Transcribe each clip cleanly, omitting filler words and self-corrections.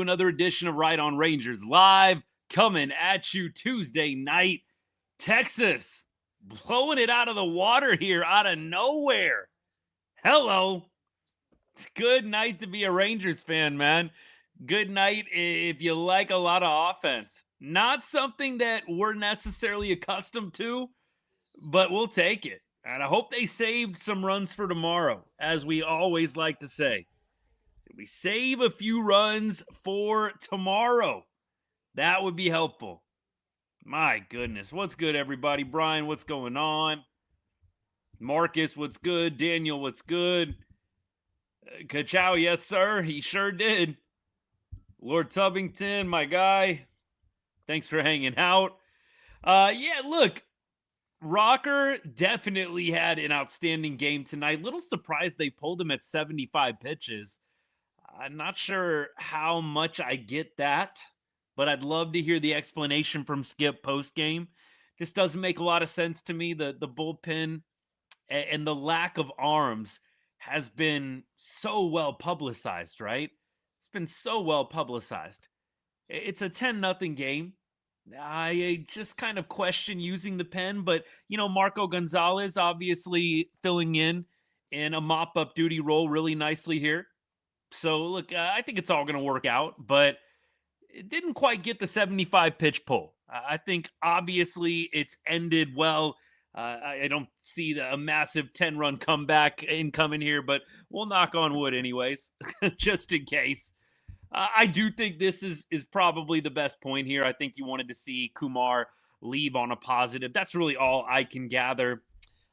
Another edition of Right on Rangers Live, coming at you Tuesday night. Texas blowing it out of the water here out of nowhere. Hello. It's a good night to be a Rangers fan, man. Good night if you like a lot of offense. Not something that we're necessarily accustomed to, but we'll take it. And I hope they saved some runs for tomorrow, as we always like to say. We save a few runs for tomorrow. That would be helpful. My goodness. What's good, everybody? Brian, what's going on? Marcus, what's good? Daniel, what's good? Kachow, yes, sir. He sure did. Lord Tubbington, my guy. Thanks for hanging out. Yeah, look. Rocker definitely had an outstanding game tonight. Little surprised they pulled him at 75 pitches. I'm not sure how much I get that, but I'd love to hear the explanation from Skip post-game. Just doesn't make a lot of sense to me. The bullpen and the lack of arms has been so well publicized, right? It's been so well publicized. It's a 10-0 game. I just kind of question using the pen, but, Marco Gonzalez obviously filling in a mop-up duty role really nicely here. So, look, I think it's all going to work out, but it didn't quite get the 75 pitch pull. I think, obviously, it's ended well. I don't see a massive 10-run comeback incoming here, but we'll knock on wood anyways, just in case. I do think this is probably the best point here. I think you wanted to see Kumar leave on a positive. That's really all I can gather.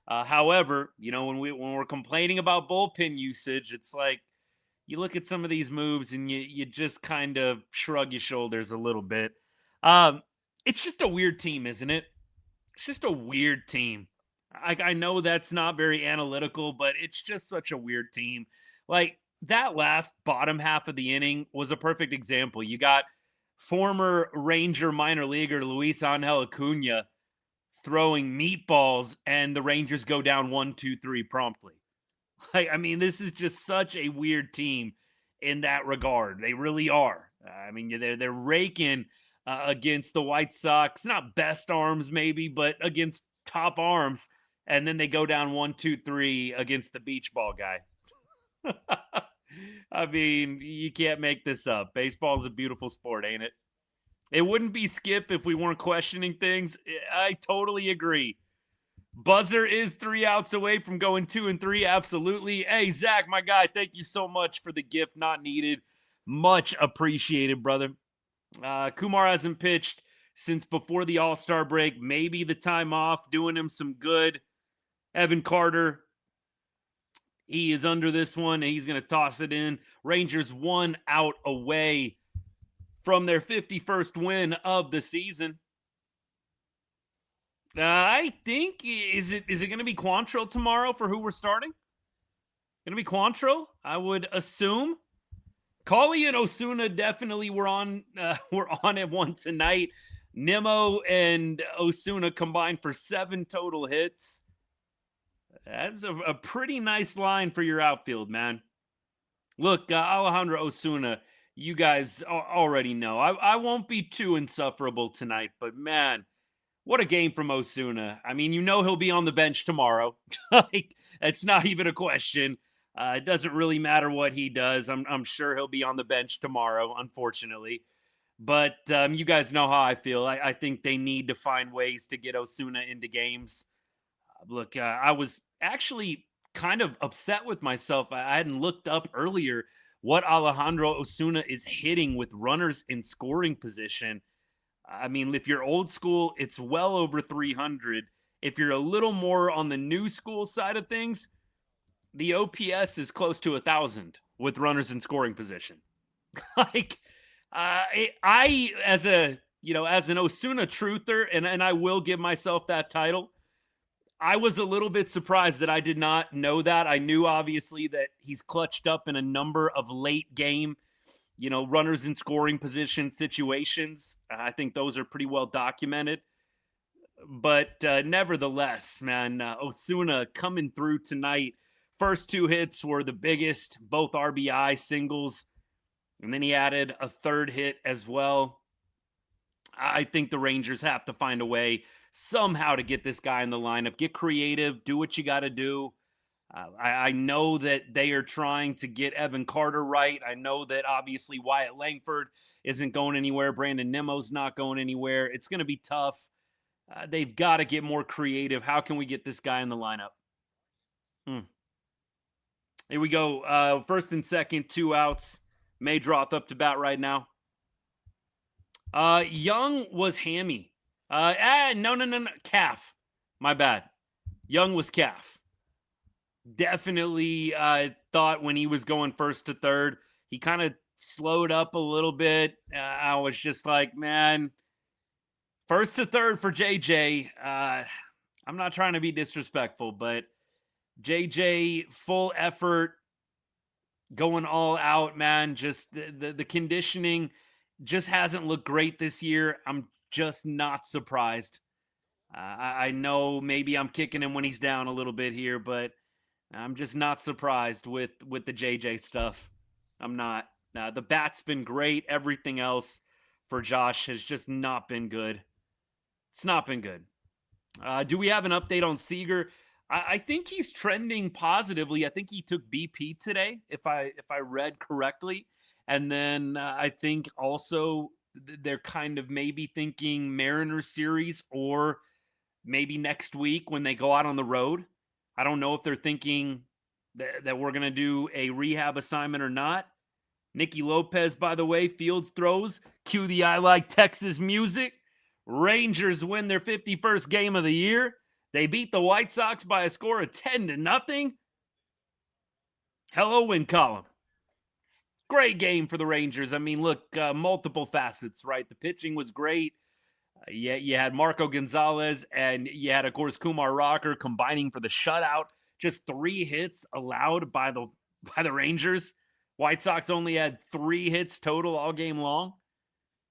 However, when we're complaining about bullpen usage, it's like, you look at some of these moves and you just kind of shrug your shoulders a little bit. It's just a weird team, isn't it? It's just a weird team. I know that's not very analytical, but it's just such a weird team. Like, that last bottom half of the inning was a perfect example. You got former Ranger minor leaguer Luis Angel Acuna throwing meatballs, and the Rangers go down 1-2-3 promptly. This is just such a weird team in that regard. They really are. They're raking against the White Sox. Not best arms, maybe, but against top arms. And then they go down 1-2-3 against the beach ball guy. You can't make this up. Baseball is a beautiful sport, ain't it? It wouldn't be Skip if we weren't questioning things. I totally agree. Buzzer is 3 outs away from going 2-3. Absolutely. Hey, Zach, my guy, thank you so much for the gift. Not needed. Much appreciated, brother. Kumar hasn't pitched since before the All-Star break. Maybe the time off doing him some good. Evan Carter, he is under this one, and he's going to toss it in. Rangers 1 out away from their 51st win of the season. I think, is it going to be Quantrill tomorrow for who we're starting? Going to be Quantrill, I would assume. Cauley and Osuna definitely were on at one tonight. Nimmo and Osuna combined for 7 total hits. That's a pretty nice line for your outfield, man. Look, Alejandro Osuna, you guys already know. I won't be too insufferable tonight, but man, what a game from Osuna. He'll be on the bench tomorrow. It's not even a question. It doesn't really matter what he does. I'm sure he'll be on the bench tomorrow, unfortunately. But you guys know how I feel. I think they need to find ways to get Osuna into games. Look, I was actually kind of upset with myself. I hadn't looked up earlier what Alejandro Osuna is hitting with runners in scoring position. If you're old school, it's well over 300. If you're a little more on the new school side of things, the OPS is close to 1,000 with runners in scoring position. I as an Osuna truther, and I will give myself that title, I was a little bit surprised that I did not know that. I knew, obviously, that he's clutched up in a number of late game, runners in scoring position situations. I think those are pretty well documented. But nevertheless, man, Osuna coming through tonight. First 2 hits were the biggest, both RBI singles. And then he added a third hit as well. I think the Rangers have to find a way somehow to get this guy in the lineup. Get creative, do what you got to do. I know that they are trying to get Evan Carter right. I know that obviously Wyatt Langford isn't going anywhere. Brandon Nimmo's not going anywhere. It's going to be tough. They've got to get more creative. How can we get this guy in the lineup? Here we go. First and second, 2 outs. Maydroth up to bat right now. Jung was hammy. No. Calf. My bad. Jung was calf. Definitely thought when he was going first to third, he kind of slowed up a little bit. I was just like, man, first to third for JJ. I'm not trying to be disrespectful, but JJ, full effort, going all out, man. Just the conditioning just hasn't looked great this year. I'm just not surprised. I know maybe I'm kicking him when he's down a little bit here, but I'm just not surprised with the JJ stuff. I'm not. The bat's been great. Everything else for Josh has just not been good. It's not been good. Do we have an update on Seager? I think he's trending positively. I think he took BP today, if I read correctly. And then I think also they're kind of maybe thinking Mariners series or maybe next week when they go out on the road. I don't know if they're thinking that we're going to do a rehab assignment or not. Nicky Lopez, by the way, fields throws. Cue the I Like Texas music. Rangers win their 51st game of the year. They beat the White Sox by a score of 10-0. Hello, win column. Great game for the Rangers. I mean, look, multiple facets, right? The pitching was great. You had Marco Gonzalez and you had, of course, Kumar Rocker combining for the shutout. Just 3 hits allowed by the Rangers. White Sox only had 3 hits total all game long.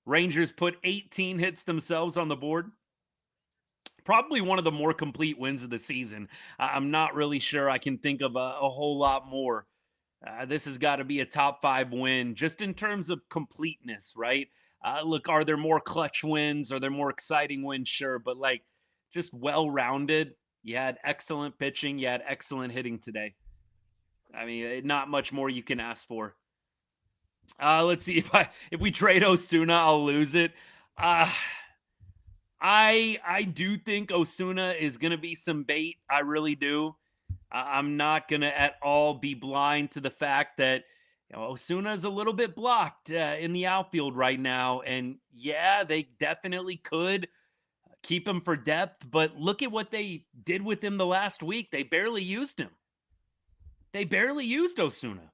Rangers put 18 hits themselves on the board. Probably one of the more complete wins of the season. I'm not really sure I can think of a whole lot more. This has got to be a top 5 win just in terms of completeness, right? Look, are there more clutch wins? Are there more exciting wins? Sure. But like just well-rounded. You had excellent pitching. You had excellent hitting today. I mean, not much more you can ask for. Let's see if we trade Osuna, I'll lose it. I do think Osuna is going to be some bait. I really do. I'm not going to at all be blind to the fact that Osuna is a little bit blocked in the outfield right now. And yeah, they definitely could keep him for depth. But look at what they did with him the last week. They barely used him. They barely used Osuna.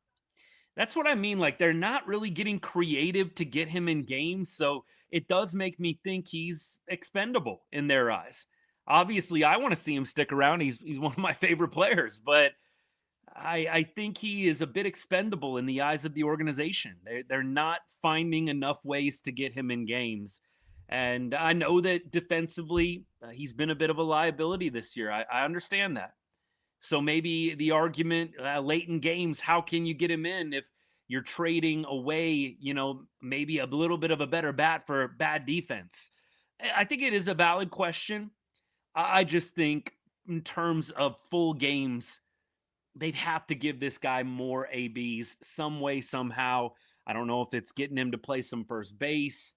That's what I mean. Like, they're not really getting creative to get him in games. So it does make me think he's expendable in their eyes. Obviously, I want to see him stick around. He's one of my favorite players, but I think he is a bit expendable in the eyes of the organization. They're not finding enough ways to get him in games. And I know that defensively, he's been a bit of a liability this year. I understand that. So maybe the argument late in games, how can you get him in if you're trading away, maybe a little bit of a better bat for bad defense? I think it is a valid question. I just think in terms of full games, they'd have to give this guy more ABs some way, somehow. I don't know if it's getting him to play some first base.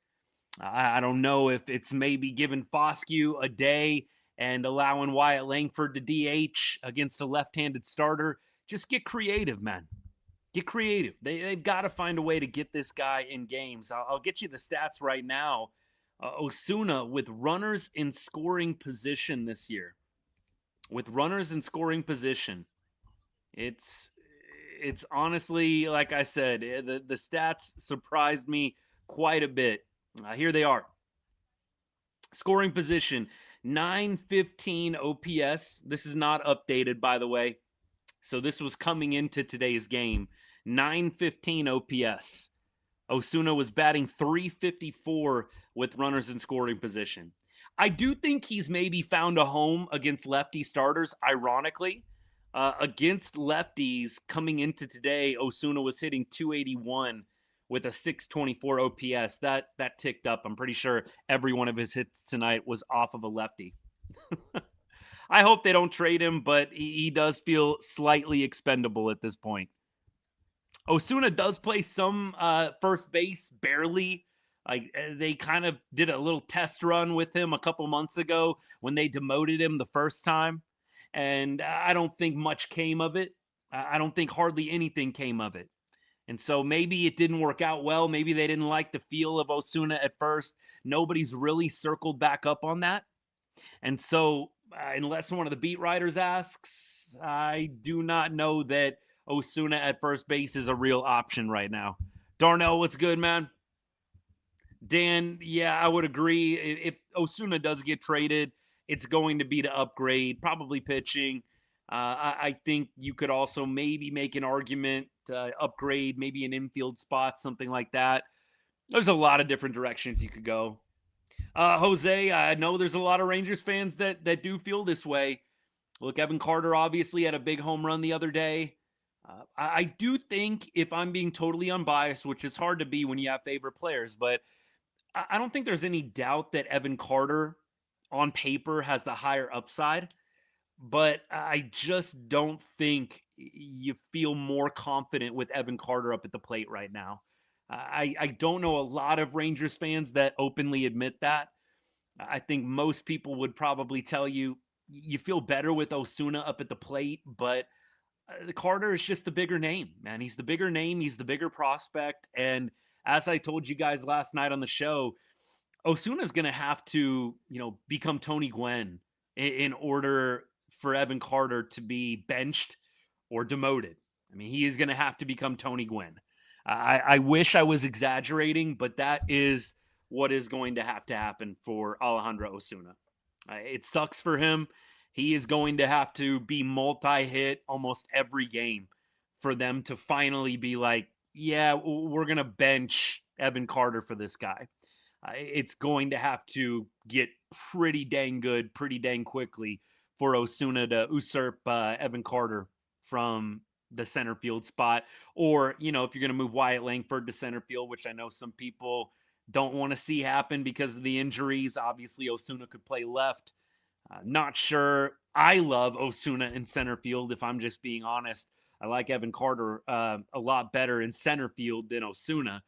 I don't know if it's maybe giving Foscue a day and allowing Wyatt Langford to DH against a left-handed starter. Just get creative, man. Get creative. They've got to find a way to get this guy in games. I'll get you the stats right now. Osuna with runners in scoring position this year. With runners in scoring position. It's honestly, like I said, the stats surprised me quite a bit. Here they are. Scoring position, 915 OPS. This is not updated, by the way. So this was coming into today's game. 915 OPS. Osuna was batting 354 with runners in scoring position. I do think he's maybe found a home against lefty starters, ironically. Against lefties coming into today, Osuna was hitting 281 with a 624 OPS. That ticked up. I'm pretty sure every one of his hits tonight was off of a lefty. I hope they don't trade him, but he does feel slightly expendable at this point. Osuna does play some first base, barely. Like they kind of did a little test run with him a couple months ago when they demoted him the first time, and I don't think much came of it. I don't think hardly anything came of it. And so maybe it didn't work out well. Maybe they didn't like the feel of Osuna at first. Nobody's really circled back up on that. And so, unless one of the beat writers asks, I do not know that Osuna at first base is a real option right now. Darnell, what's good, man? Dan, yeah, I would agree. If Osuna does get traded, it's going to be to upgrade, probably pitching. I think you could also maybe make an argument to upgrade, maybe an infield spot, something like that. There's a lot of different directions you could go. Jose, I know there's a lot of Rangers fans that do feel this way. Look, Evan Carter obviously had a big home run the other day. I do think, if I'm being totally unbiased, which is hard to be when you have favorite players, but I don't think there's any doubt that Evan Carter on paper has the higher upside. But I just don't think you feel more confident with Evan Carter up at the plate right now. I don't know a lot of Rangers fans that openly admit that. I think most people would probably tell you you feel better with Osuna up at the plate, but Carter is just the bigger name, man. He's the bigger name. He's the bigger prospect. And as I told you guys last night on the show, Osuna is going to have to, become Tony Gwynn in order for Evan Carter to be benched or demoted. I mean, he is going to have to become Tony Gwynn. I wish I was exaggerating, but that is what is going to happen for Alejandro Osuna. It sucks for him. He is going to have to be multi-hit almost every game for them to finally be like, yeah, we're going to bench Evan Carter for this guy. It's going to have to get pretty dang good, pretty dang quickly for Osuna to usurp Evan Carter from the center field spot. Or, if you're going to move Wyatt Langford to center field, which I know some people don't want to see happen because of the injuries. Obviously, Osuna could play left. Not sure. I love Osuna in center field, if I'm just being honest. I like Evan Carter a lot better in center field than Osuna.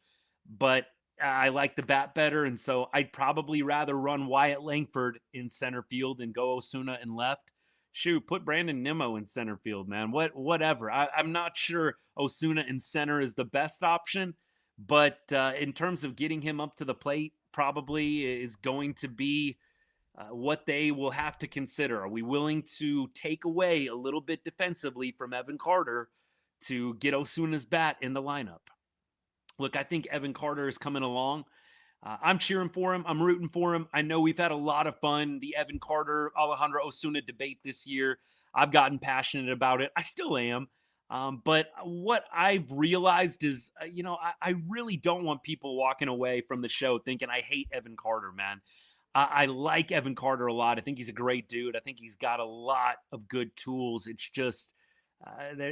But I like the bat better, and so I'd probably rather run Wyatt Langford in center field and go Osuna in left. Shoot, put Brandon Nimmo in center field, man. Whatever. I'm not sure Osuna in center is the best option, but in terms of getting him up to the plate, probably is going to be what they will have to consider. Are we willing to take away a little bit defensively from Evan Carter to get Osuna's bat in the lineup? Look, I think Evan Carter is coming along. I'm cheering for him. I'm rooting for him. I know we've had a lot of fun. The Evan Carter, Alejandro Osuna debate this year. I've gotten passionate about it. I still am. But what I've realized is, I really don't want people walking away from the show thinking I hate Evan Carter, man. I like Evan Carter a lot. I think he's a great dude. I think he's got a lot of good tools. It's just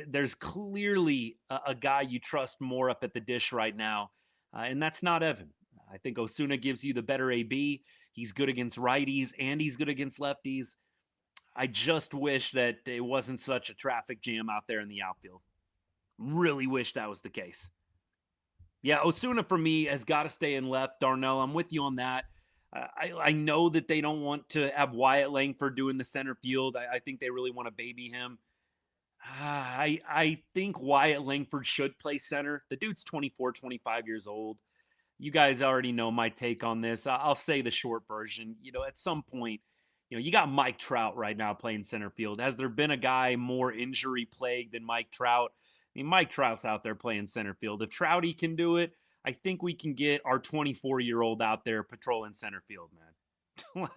there's clearly a guy you trust more up at the dish right now, and that's not Evan. I think Osuna gives you the better AB. He's good against righties, and he's good against lefties. I just wish that it wasn't such a traffic jam out there in the outfield. Really wish that was the case. Yeah, Osuna for me has got to stay in left. Darnell, I'm with you on that. I know that they don't want to have Wyatt Langford doing the center field. I think they really want to baby him. I think Wyatt Langford should play center. The dude's 24, 25 years old. You guys already know my take on this. I'll say the short version. At some point, you got Mike Trout right now playing center field. Has there been a guy more injury plagued than Mike Trout? I mean, Mike Trout's out there playing center field. If Trouty can do it, I think we can get our 24-year-old out there patrolling center field, man.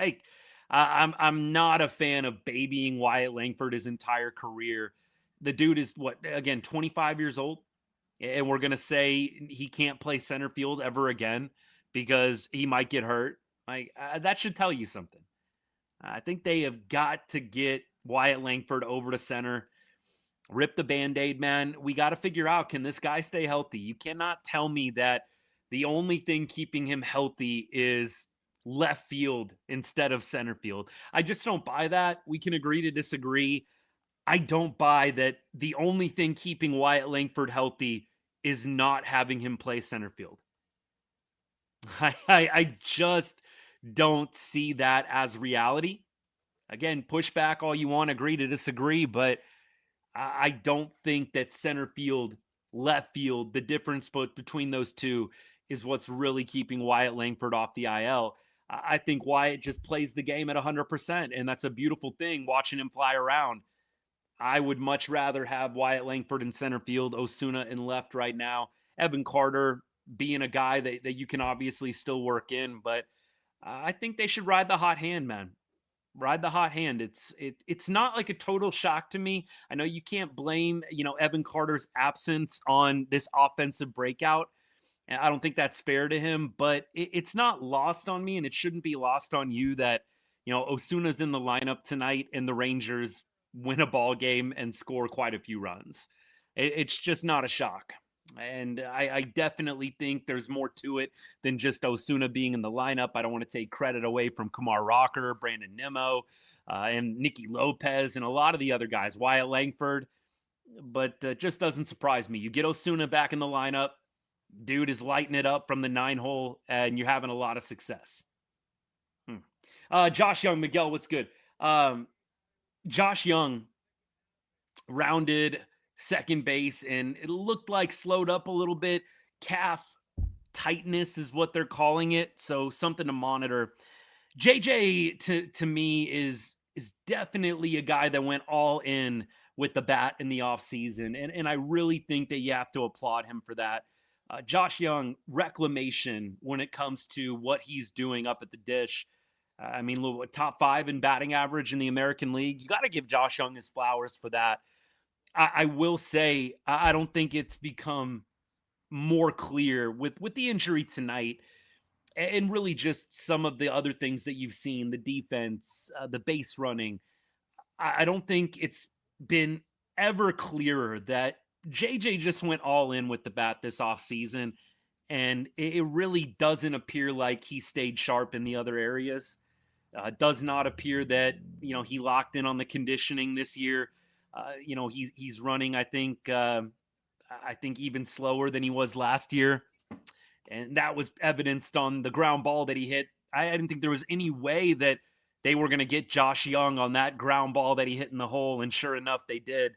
I'm not a fan of babying Wyatt Langford his entire career. The dude is, 25 years old? And we're going to say he can't play center field ever again because he might get hurt. That should tell you something. I think they have got to get Wyatt Langford over to center. Rip the Band-Aid, man. We got to figure out, can this guy stay healthy? You cannot tell me that the only thing keeping him healthy is left field instead of center field. I just don't buy that. We can agree to disagree. I don't buy that the only thing keeping Wyatt Langford healthy is not having him play center field. I just don't see that as reality. Again, push back all you want, agree to disagree, but I don't think that center field, left field, the difference between those two is what's really keeping Wyatt Langford off the IL. I think Wyatt just plays the game at 100%, and that's a beautiful thing watching him fly around. I would much rather have Wyatt Langford in center field, Osuna in left right now, Evan Carter being a guy that you can obviously still work in, but I think they should ride the hot hand, man. Ride the hot hand. It's not like a total shock to me. I know you can't blame, Evan Carter's absence on this offensive breakout. And I don't think that's fair to him, but it's not lost on me, and it shouldn't be lost on you that, Osuna's in the lineup tonight and the Rangers win a ball game and score quite a few runs. It's just not a shock. And I definitely think there's more to it than just Osuna being in the lineup. I don't want to take credit away from Kumar Rocker, Brandon Nimmo, and Nicky Lopez, and a lot of the other guys, Wyatt Langford. But it just doesn't surprise me. You get Osuna back in the lineup, dude is lighting it up from the 9-hole, and you're having a lot of success. Josh Jung, Miguel, what's good? Josh Jung rounded second base, and it looked like slowed up a little bit. Calf tightness is what they're calling it, so something to monitor. JJ to me is definitely a guy that went all in with the bat in the offseason, and I really think that you have to applaud him for that. Josh Jung, reclamation when it comes to what he's doing up at the dish. I mean, top 5 in batting average in the American League. You got to give Josh Jung his flowers for that. I will say, I don't think it's become more clear with the injury tonight, and really just some of the other things that you've seen, the defense, the base running. I don't think it's been ever clearer that JJ just went all in with the bat this offseason, and it really doesn't appear like he stayed sharp in the other areas. Does not appear that, he locked in on the conditioning this year. He's running, I think even slower than he was last year. And that was evidenced on the ground ball that he hit. I didn't think there was any way that they were going to get Josh Jung on that ground ball that he hit in the hole. And sure enough, they did.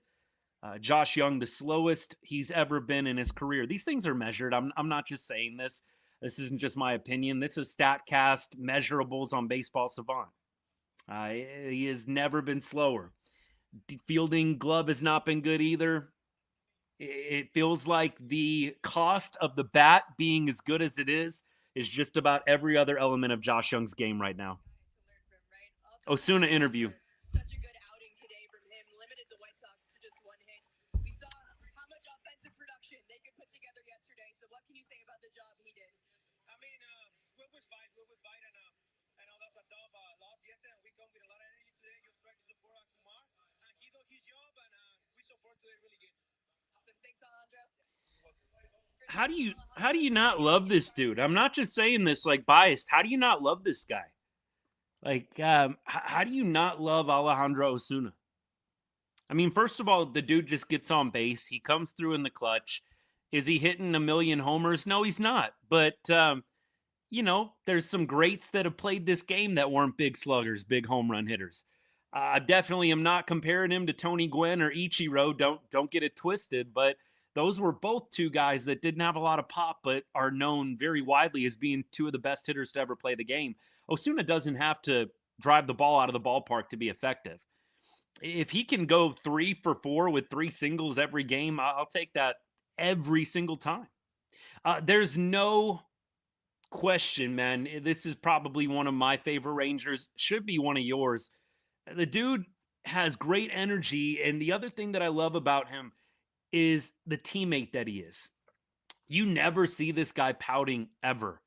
Josh Jung, the slowest he's ever been in his career. These things are measured. I'm not just saying this. This isn't just my opinion. This is StatCast measurables on Baseball Savant. He has never been slower. Fielding glove has not been good either. It feels like the cost of the bat being as good as it is just about every other element of Josh Jung's game right now. Osuna interview. Such a good outing today from him. Limited the White Sox to just one hit. We saw how much offensive production they could put together yesterday. So what can you say about the job he did? I mean, we was fight, and I know that's a tough loss yesterday. And we come with a lot of energy today. Just try to support Kumar, and he did his job, and we support today really good. Awesome, thanks, Alejandro. How do you not love this dude? I'm not just saying this like biased. How do you not love this guy? Like, how do you not love Alejandro Osuna? I mean, first of all, the dude just gets on base. He comes through in the clutch. Is he hitting a million homers? No, he's not. But, there's some greats that have played this game that weren't big sluggers, big home run hitters. I definitely am not comparing him to Tony Gwynn or Ichiro. Don't get it twisted. But those were both two guys that didn't have a lot of pop, but are known very widely as being two of the best hitters to ever play the game. Osuna doesn't have to drive the ball out of the ballpark to be effective. If he can go 3 for 4 with 3 singles every game, I'll take that every single time. There's no question, man. This is probably one of my favorite Rangers. Should be one of yours. The dude has great energy, and the other thing that I love about him is the teammate that he is. You never see this guy pouting ever.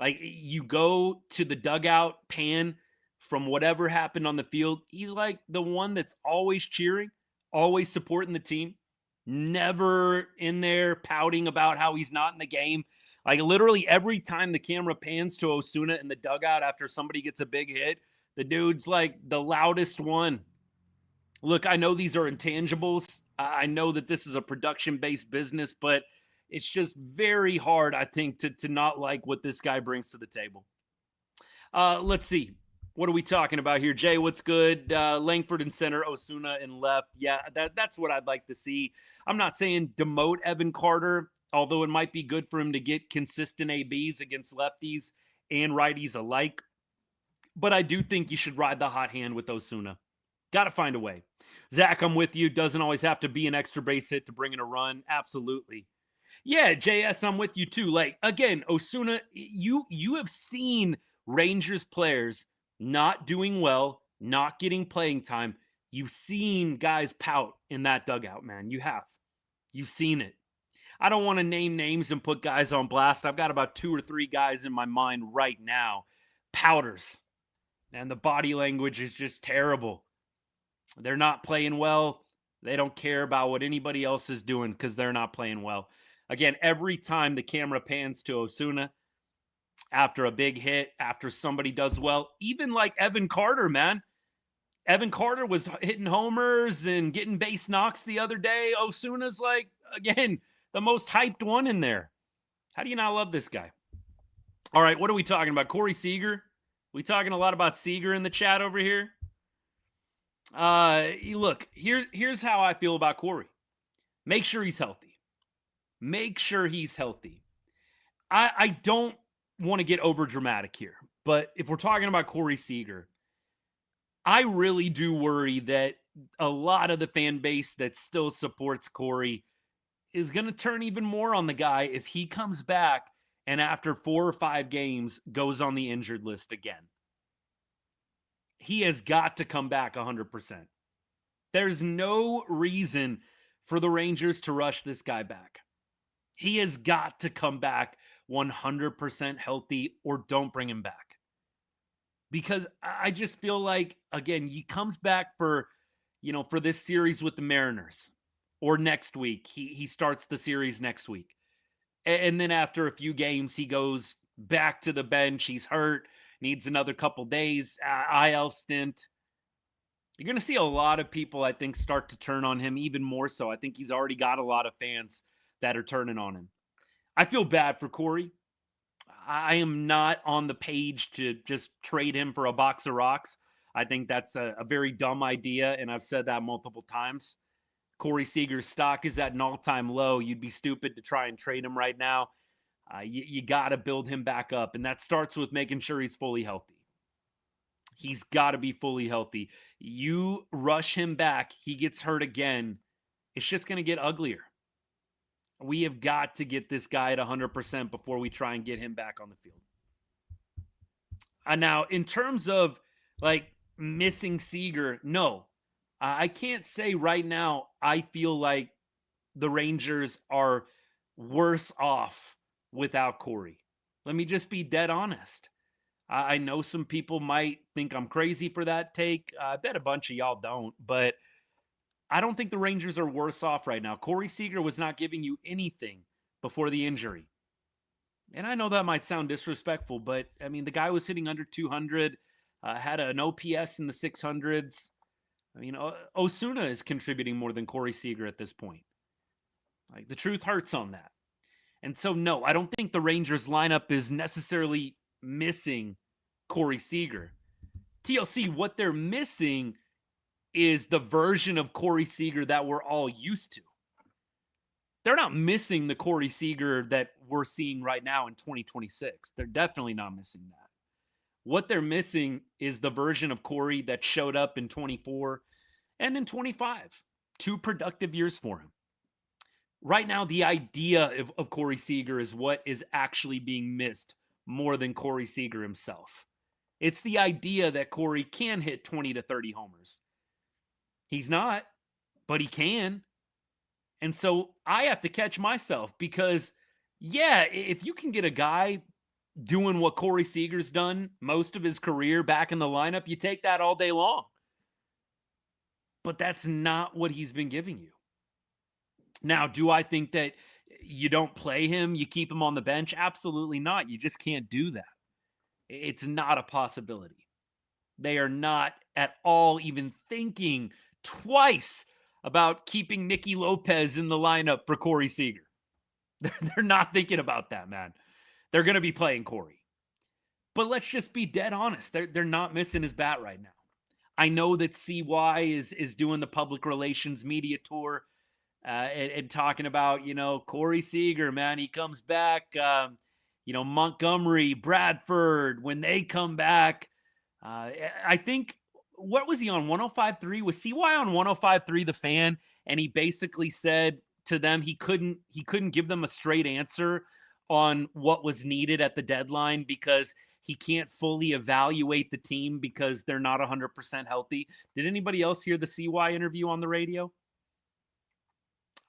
Like, you go to the dugout pan from whatever happened on the field, he's like the one that's always cheering, always supporting the team. Never in there pouting about how he's not in the game. Like literally every time the camera pans to Osuna in the dugout after somebody gets a big hit, the dude's like the loudest one. Look, I know these are intangibles. I know that this is a production-based business, but it's just very hard, I think, to not like what this guy brings to the table. Let's see. What are we talking about here? Jay, what's good? Langford in center, Osuna in left. Yeah, that's what I'd like to see. I'm not saying demote Evan Carter, although it might be good for him to get consistent ABs against lefties and righties alike. But I do think you should ride the hot hand with Osuna. Got to find a way. Zach, I'm with you. Doesn't always have to be an extra base hit to bring in a run. Absolutely. Yeah, JS, I'm with you too. Like, again, Osuna, you have seen Rangers players not doing well, not getting playing time. You've seen guys pout in that dugout, man. You have. You've seen it. I don't want to name names and put guys on blast. I've got about 2 or 3 guys in my mind right now. Pouters. And the body language is just terrible. They're not playing well. They don't care about what anybody else is doing because they're not playing well. Again, every time the camera pans to Osuna after a big hit, after somebody does well, even like Evan Carter, man. Evan Carter was hitting homers and getting base knocks the other day. Osuna's like, again, the most hyped one in there. How do you not love this guy? All right, what are we talking about? Corey Seager? We talking a lot about Seager in the chat over here? Look, here's how I feel about Corey. Make sure he's healthy. Make sure he's healthy. I don't want to get over dramatic here, but if we're talking about Corey Seager, I really do worry that a lot of the fan base that still supports Corey is going to turn even more on the guy if he comes back and after 4 or 5 games goes on the injured list again. He has got to come back 100%. There's no reason for the Rangers to rush this guy back. He has got to come back 100% healthy or don't bring him back. Because I just feel like, again, he comes back for this series with the Mariners or next week. He starts the series next week. And then after a few games, he goes back to the bench. He's hurt, needs another couple days, IL stint. You're going to see a lot of people, I think, start to turn on him even more so. I think he's already got a lot of fans that are turning on him. I feel bad for Corey. I am not on the page to just trade him for a box of rocks. I think that's a very dumb idea, and I've said that multiple times. Corey Seager's stock is at an all-time low. You'd be stupid to try and trade him right now. You got to build him back up, and that starts with making sure he's fully healthy. He's got to be fully healthy. You rush him back, he gets hurt again, it's just going to get uglier. We have got to get this guy at 100% before we try and get him back on the field. Now, in terms of like missing Seager, no. I can't say right now I feel like the Rangers are worse off without Corey. Let me just be dead honest. I know some people might think I'm crazy for that take. I bet a bunch of y'all don't, but I don't think the Rangers are worse off right now. Corey Seager was not giving you anything before the injury. And I know that might sound disrespectful, but I mean, the guy was hitting under 200, had an OPS in the 600s. I mean, Osuna is contributing more than Corey Seager at this point. Like, the truth hurts on that. And so, no, I don't think the Rangers lineup is necessarily missing Corey Seager. TLC, what they're missing is the version of Corey Seager that we're all used to. They're not missing the Corey Seager that we're seeing right now in 2026. They're definitely not missing that. What they're missing is the version of Corey that showed up in 24 and in 25. 2 productive years for him. Right now, the idea of Corey Seager is what is actually being missed more than Corey Seager himself. It's the idea that Corey can hit 20 to 30 homers. He's not, but he can. And so I have to catch myself because, yeah, if you can get a guy doing what Corey Seager's done most of his career back in the lineup, you take that all day long. But that's not what he's been giving you. Now, do I think that you don't play him, you keep him on the bench? Absolutely not. You just can't do that. It's not a possibility. They are not at all even thinking twice about keeping Nicky Lopez in the lineup for Corey Seager. They're not thinking about that, man. They're going to be playing Corey. But let's just be dead honest. They're not missing his bat right now. I know that CY is doing the public relations media tour and talking about, Corey Seager, man, he comes back. Montgomery, Bradford, when they come back. I think, what was he on, 105.3? Was CY on 105.3 The Fan? And he basically said to them he couldn't give them a straight answer on what was needed at the deadline because he can't fully evaluate the team because they're not 100% healthy. Did anybody else hear the CY interview on the radio?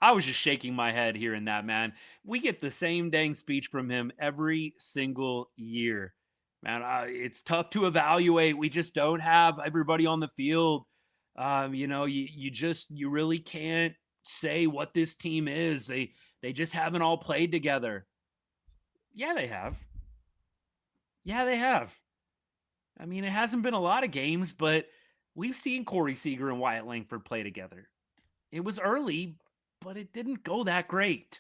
I was just shaking my head hearing that, man. We get the same dang speech from him every single year. Man, it's tough to evaluate. We just don't have everybody on the field. You really can't say what this team is. They just haven't all played together. Yeah, they have. I mean, it hasn't been a lot of games, but we've seen Corey Seager and Wyatt Langford play together. It was early, but it didn't go that great.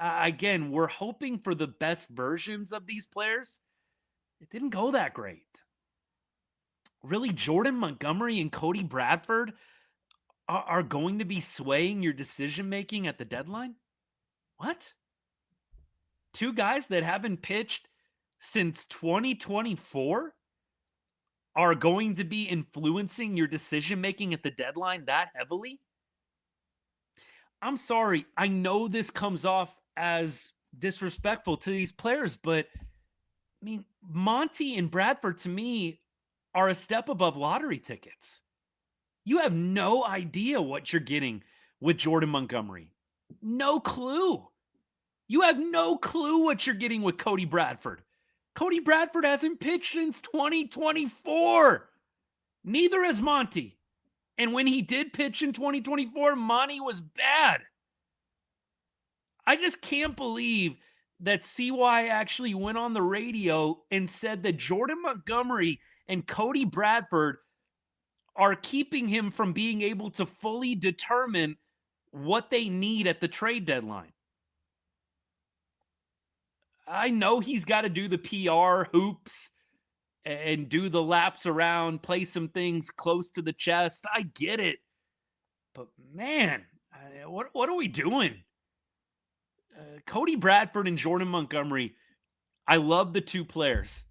Again, we're hoping for the best versions of these players. It didn't go that great. Really, Jordan Montgomery and Cody Bradford are going to be swaying your decision-making at the deadline? What? Two guys that haven't pitched since 2024 are going to be influencing your decision-making at the deadline that heavily? I'm sorry. I know this comes off as disrespectful to these players, but I mean, Monty and Bradford to me are a step above lottery tickets. You have no idea what you're getting with Jordan Montgomery. No clue. You have no clue what you're getting with Cody Bradford. Cody Bradford hasn't pitched since 2024. Neither has Monty. And when he did pitch in 2024, Monty was bad. I just can't believe that CY actually went on the radio and said that Jordan Montgomery and Cody Bradford are keeping him from being able to fully determine what they need at the trade deadline. I know he's got to do the PR hoops and do the laps around, play some things close to the chest. I get it. But man, what are we doing? Cody Bradford and Jordan Montgomery, I love the two players.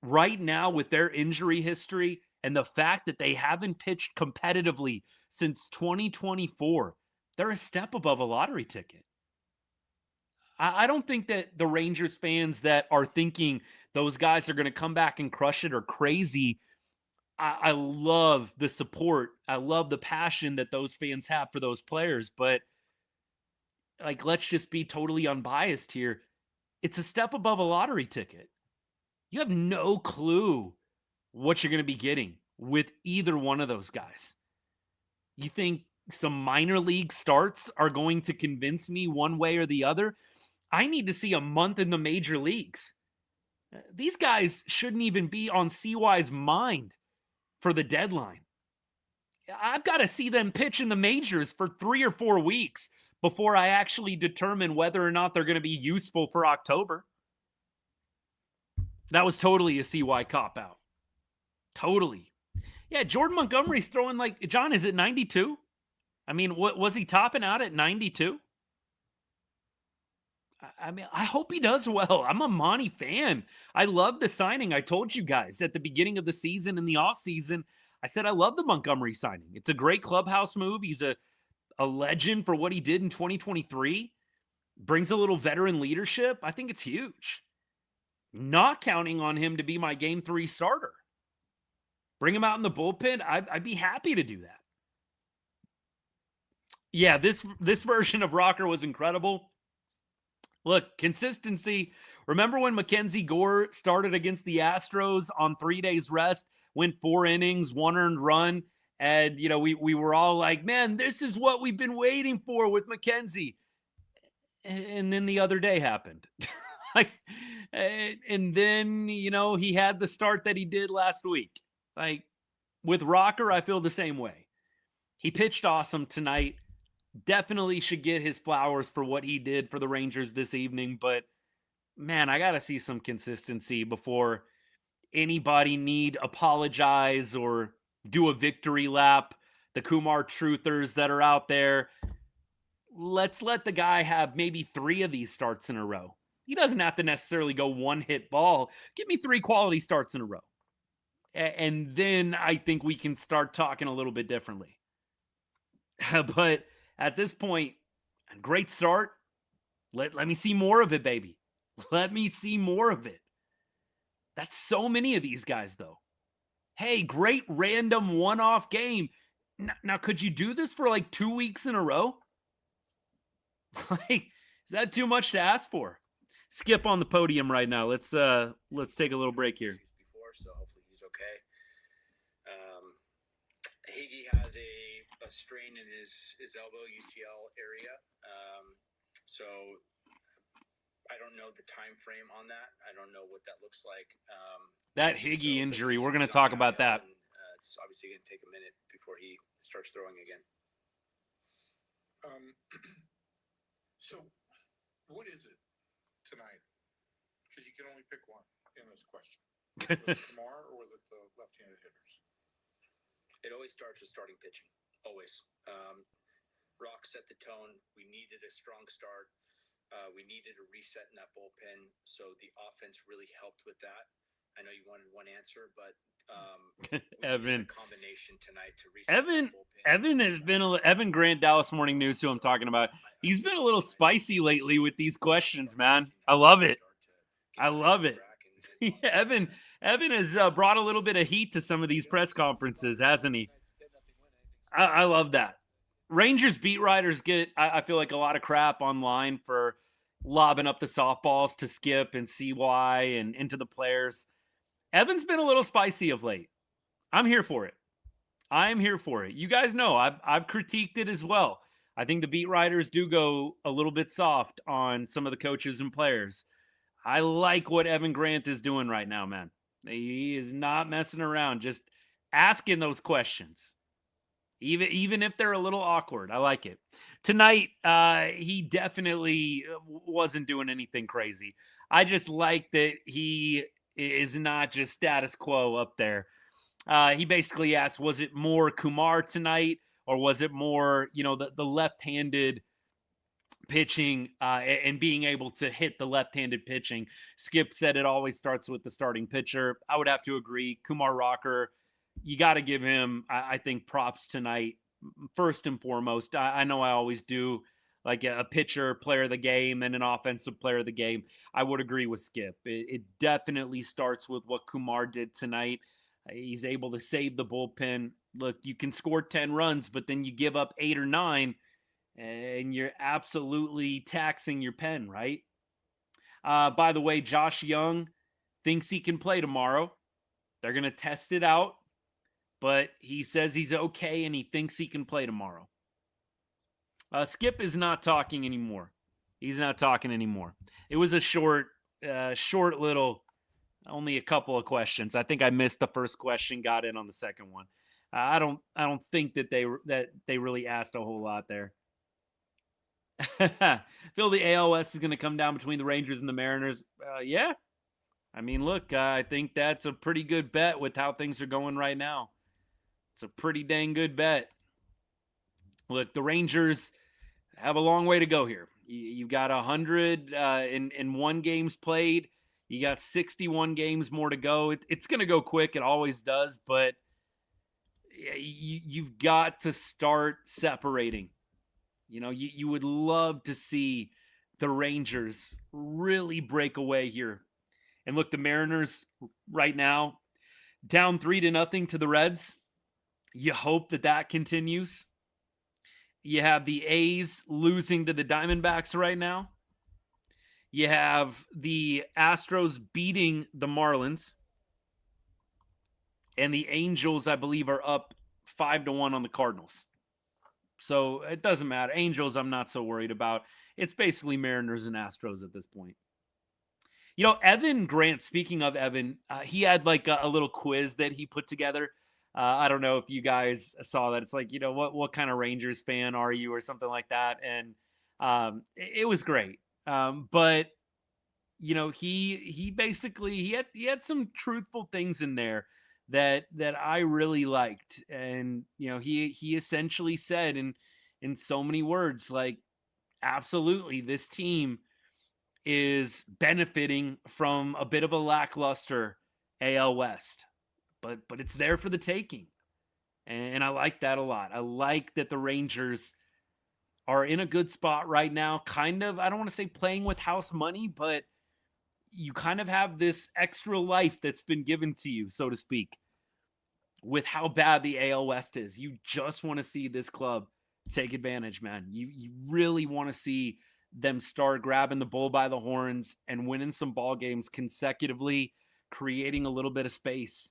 Right now, with their injury history and the fact that they haven't pitched competitively since 2024, they're a step above a lottery ticket. I don't think that the Rangers fans that are thinking those guys are going to come back and crush it are crazy. I love the support. I love the passion that those fans have for those players. But, let's just be totally unbiased here. It's a step above a lottery ticket. You have no clue what you're going to be getting with either one of those guys. You think some minor league starts are going to convince me one way or the other? I need to see a month in the major leagues. These guys shouldn't even be on CY's mind for the deadline. I've got to see them pitch in the majors for 3 or 4 weeks before I actually determine whether or not they're going to be useful for October. That was totally a CY cop-out. Totally. Yeah, Jordan Montgomery's throwing John, is it 92? I mean, what was he topping out at 92? I mean, I hope he does well. I'm a Monty fan. I love the signing. I told you guys at the beginning of the season, in the offseason, I said I love the Montgomery signing. It's a great clubhouse move. He's a legend for what he did in 2023. Brings a little veteran leadership. I think it's huge. Not counting on him to be my Game 3 starter. Bring him out in the bullpen. I'd be happy to do that. Yeah, this version of Rocker was incredible. Look, consistency. Remember when Mackenzie Gore started against the Astros on 3 days rest, went 4 innings, 1 earned run, And, we were all like, man, this is what we've been waiting for with McKenzie. And then the other day happened. Like, and then, he had the start that he did last week. Like, with Rocker, I feel the same way. He pitched awesome tonight. Definitely should get his flowers for what he did for the Rangers this evening. But, man, I got to see some consistency before anybody need apologize or do a victory lap. The Kumar truthers that are out there, let's let the guy have maybe 3 of these starts in a row. He doesn't have to necessarily go one hit ball. Give me 3 quality starts in a row. And then I think we can start talking a little bit differently. But at this point, great start. Let me see more of it, baby. Let me see more of it. That's so many of these guys, though. Hey, great random one-off game. Now, could you do this for like 2 weeks in a row? Like, is that too much to ask for? Skip on the podium right now. Let's take a little break here. Before, so hopefully he's okay. Higgy has a strain in his elbow UCL area, so I don't know the time frame on that. I don't know what that looks like. That Higgy injury, we're going to talk about that. It's obviously going to take a minute before he starts throwing again. So, what is it tonight? Because you can only pick one in this question. Was it Kumar or was it the left-handed hitters? It always starts with starting pitching. Always. Rock set the tone. We needed a strong start. We needed a reset in that bullpen. So the offense really helped with that. I know you wanted one answer, but Evan, combination tonight to reset Evan has been Evan Grant, Dallas Morning News, who I'm talking about. He's been a little spicy lately with these questions, man. I love it. I love it. Evan has brought a little bit of heat to some of these press conferences, hasn't he? I love that. Rangers beat writers get, I feel like, a lot of crap online for lobbing up the softballs to Skip and CY and into the players. Evan's been a little spicy of late. I'm here for it. I'm here for it. You guys know I've critiqued it as well. I think the beat writers do go a little bit soft on some of the coaches and players. I like what Evan Grant is doing right now, man. He is not messing around, just asking those questions. Even if they're a little awkward. I like it. Tonight, he definitely wasn't doing anything crazy. I just like that he is not just status quo up there. He basically asked, was it more Kumar tonight, or was it more, the left-handed pitching and being able to hit the left-handed pitching? Skip said it always starts with the starting pitcher. I would have to agree. Kumar Rocker, you got to give him, I think, props tonight. First and foremost, I know I always do, like a pitcher, player of the game, and an offensive player of the game. I would agree with Skip. It definitely starts with what Kumar did tonight. He's able to save the bullpen. Look, you can score 10 runs, but then you give up 8 or 9, and you're absolutely taxing your pen, right? By the way, Josh Jung thinks he can play tomorrow. They're going to test it out, but he says he's okay, and he thinks he can play tomorrow. Skip is not talking anymore. He's not talking anymore. It was a short little, only a couple of questions. I think I missed the first question, got in on the second one. I don't think that they really asked a whole lot there. Phil, the ALS is going to come down between the Rangers and the Mariners. Yeah. I mean, look, I think that's a pretty good bet with how things are going right now. It's a pretty dang good bet. Look, the Rangers have a long way to go here. You've got 100 in 1 games played. You got 61 games more to go. It's going to go quick. It always does. But you've got to start separating. You would love to see the Rangers really break away here. And look, the Mariners right now, down 3-0 to the Reds. You hope that continues. You have the A's losing to the Diamondbacks right now. You have the Astros beating the Marlins. And the Angels, I believe, are up 5-1 on the Cardinals. So it doesn't matter. Angels, I'm not so worried about. It's basically Mariners and Astros at this point. Evan Grant, speaking of Evan, he had like a little quiz that he put together. I don't know if you guys saw that. It's like, what kind of Rangers fan are you or something like that. And it was great. But he basically, he had some truthful things in there that I really liked. And, he essentially said in so many words, like, absolutely, this team is benefiting from a bit of a lackluster AL West, but it's there for the taking. And I like that a lot. I like that the Rangers are in a good spot right now, kind of, I don't want to say playing with house money, but you kind of have this extra life that's been given to you, so to speak, with how bad the AL West is. You just want to see this club take advantage, man. You really want to see them start grabbing the bull by the horns and winning some ball games consecutively, creating a little bit of space.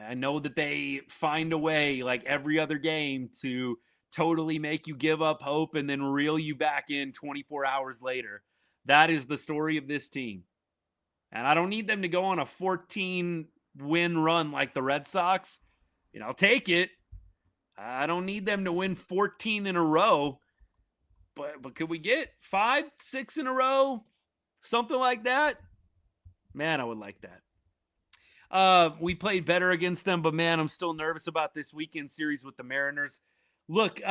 I know that they find a way, like every other game, to totally make you give up hope and then reel you back in 24 hours later. That is the story of this team. And I don't need them to go on a 14-win run like the Red Sox. I'll take it. I don't need them to win 14 in a row. But could we get 5, 6 in a row? Something like that? Man, I would like that. We played better against them, but man, I'm still nervous about this weekend series with the Mariners. Look,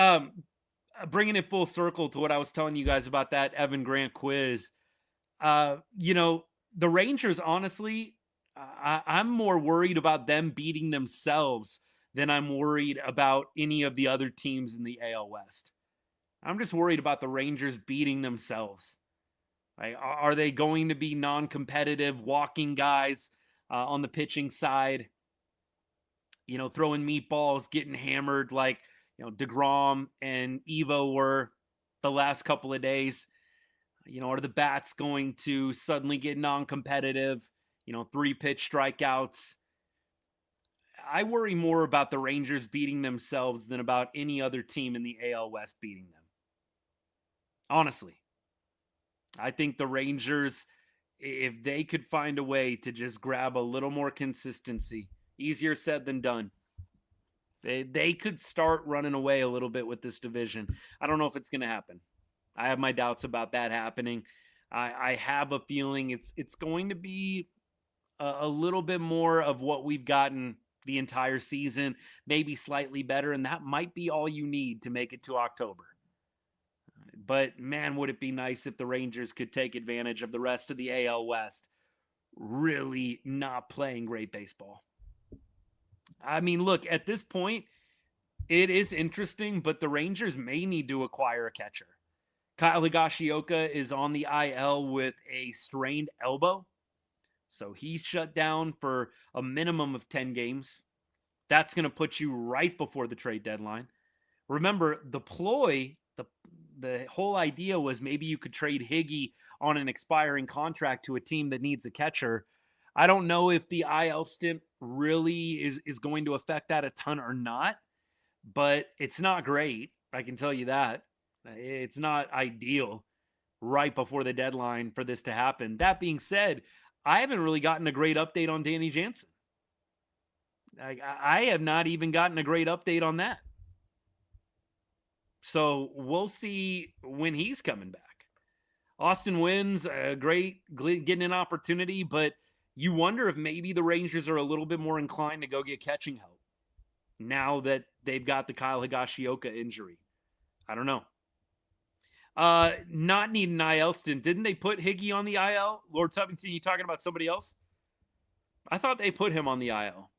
bringing it full circle to what I was telling you guys about that Evan Grant quiz. The Rangers, honestly, I'm more worried about them beating themselves than I'm worried about any of the other teams in the AL West. I'm just worried about the Rangers beating themselves. Like, are they going to be non-competitive, walking guys on the pitching side? Throwing meatballs, getting hammered like DeGrom and Evo were the last couple of days. Are the bats going to suddenly get non-competitive? 3-pitch strikeouts. I worry more about the Rangers beating themselves than about any other team in the AL West beating them. Honestly, I think the Rangers, if they could find a way to just grab a little more consistency, easier said than done, they could start running away a little bit with this division. I don't know if it's going to happen. I have my doubts about that happening. I have a feeling it's going to be a little bit more of what we've gotten the entire season, maybe slightly better, and that might be all you need to make it to October. But man, would it be nice if the Rangers could take advantage of the rest of the AL West really not playing great baseball. I mean, look, at this point, it is interesting, but the Rangers may need to acquire a catcher. Kyle Higashioka is on the IL with a strained elbow, so he's shut down for a minimum of 10 games. That's going to put you right before the trade deadline. Remember, the ploy, the whole idea was maybe you could trade Higgy on an expiring contract to a team that needs a catcher. I don't know if the IL stint really is going to affect that a ton or not, but it's not great. I can tell you that. It's not ideal right before the deadline for this to happen. That being said, I haven't really gotten a great update on Danny Jansen. I have not even gotten a great update on that. So we'll see when he's coming back. Austin Wynn's great getting an opportunity, but you wonder if maybe the Rangers are a little bit more inclined to go get catching help now that they've got the Kyle Higashioka injury. I don't know. Not needing an IL stint. Didn't they put Higgy on the IL? Lord Tubington, you talking about somebody else? I thought they put him on the IL.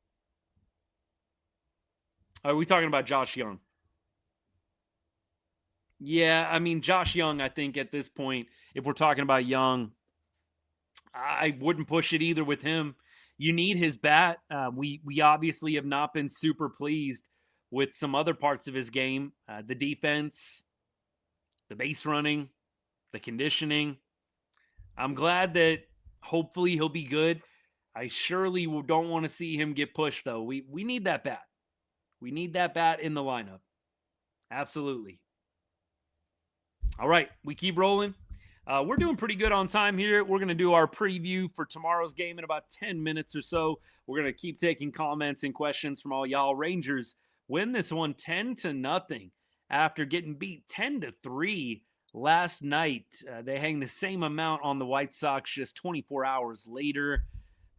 Are we talking about Josh Jung? Yeah, I mean, Josh Jung, I think at this point, if we're talking about Jung, I wouldn't push it either with him. You need his bat. We obviously have not been super pleased with some other parts of his game. The defense, the base running, the conditioning. I'm glad that hopefully he'll be good. I surely don't want to see him get pushed, though. We need that bat. We need that bat in the lineup. Absolutely. All right, we keep rolling. We're doing pretty good on time here. We're going to do our preview for tomorrow's game in about 10 minutes or so. We're going to keep taking comments and questions from all y'all. Rangers win this one 10-0 after getting beat 10-3 last night. They hang the same amount on the White Sox just 24 hours later.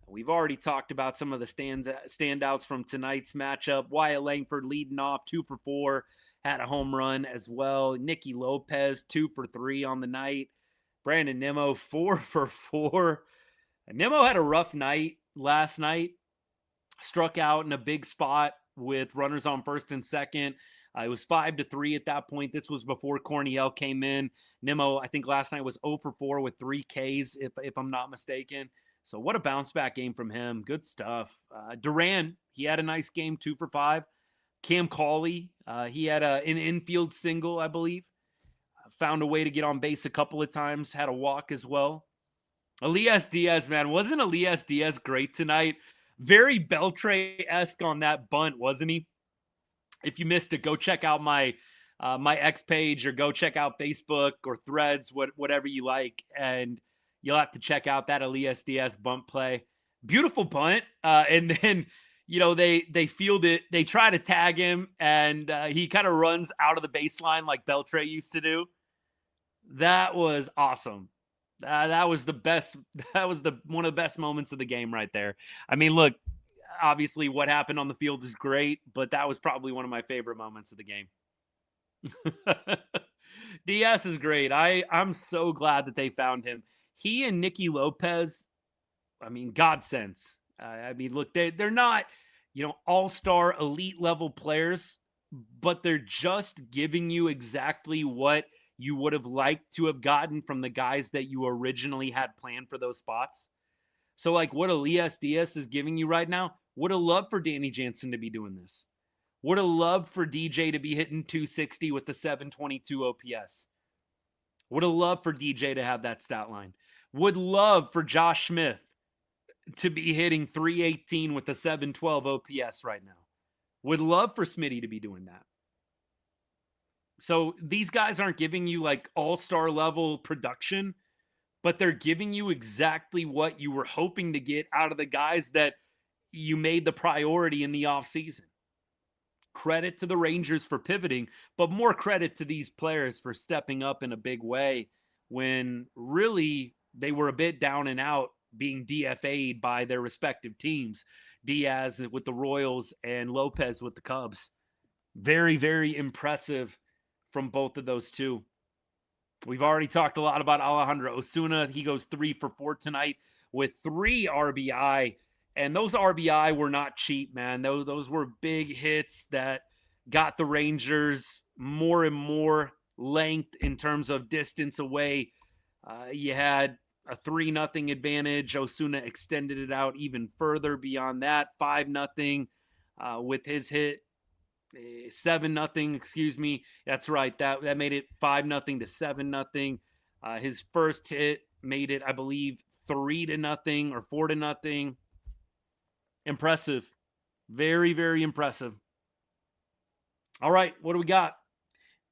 We've already talked about some of the standouts from tonight's matchup. Wyatt Langford leading off 2 for 4, had a home run as well. Nicky Lopez 2 for 3 on the night. Brandon Nimmo 4 for 4. Nimmo had a rough night last night. Struck out in a big spot with runners on first and second. It was 5-3 at that point. This was before Corniel came in. Nimmo, I think last night was 0 for 4 with 3 Ks, if I'm not mistaken. So what a bounce back game from him. Good stuff. Duran, he had a nice game, 2 for 5. Cam Cauley, he had an infield single, I believe. Found a way to get on base a couple of times. Had a walk as well. Elias Diaz, man. Wasn't Elias Diaz great tonight? Very Beltre-esque on that bunt, wasn't he? If you missed it, go check out my X page or go check out Facebook or Threads, whatever you like. And you'll have to check out that Elias Diaz bunt play. Beautiful bunt. And then, they field it. They try to tag him, and he kind of runs out of the baseline like Beltre used to do. That was awesome. That was the best. That was one of the best moments of the game right there. I mean, look, obviously what happened on the field is great, but that was probably one of my favorite moments of the game. Diaz is great. I'm so glad that they found him. He and Nicky Lopez, I mean, godsends. Look, they're not, all-star elite level players, but they're just giving you exactly what you would have liked to have gotten from the guys that you originally had planned for those spots. So like what Elias Diaz is giving you right now, would have loved for Danny Jansen to be doing this. Would have loved for DJ to be hitting 260 with the 722 OPS. Would have loved for DJ to have that stat line. Would love for Josh Smith to be hitting 318 with the 712 OPS right now. Would love for Smitty to be doing that. So these guys aren't giving you like all-star level production, but they're giving you exactly what you were hoping to get out of the guys that you made the priority in the offseason. Credit to the Rangers for pivoting, but more credit to these players for stepping up in a big way when really they were a bit down and out, being DFA'd by their respective teams. Diaz with the Royals and Lopez with the Cubs. Very, very impressive from both of those two. We've already talked a lot about Alejandro Osuna. He goes 3 for 4 tonight with 3 RBI. And those RBI were not cheap, man. Those were big hits that got the Rangers more and more length in terms of distance away. You had a 3-0 advantage. Osuna extended it out even further beyond that. 5-0 with his hit. 7-0, excuse me. That's right. That made it 5-0 to 7-0. His first hit made it, I believe, 3-0 or 4-0. Impressive. Very, very impressive. All right, what do we got?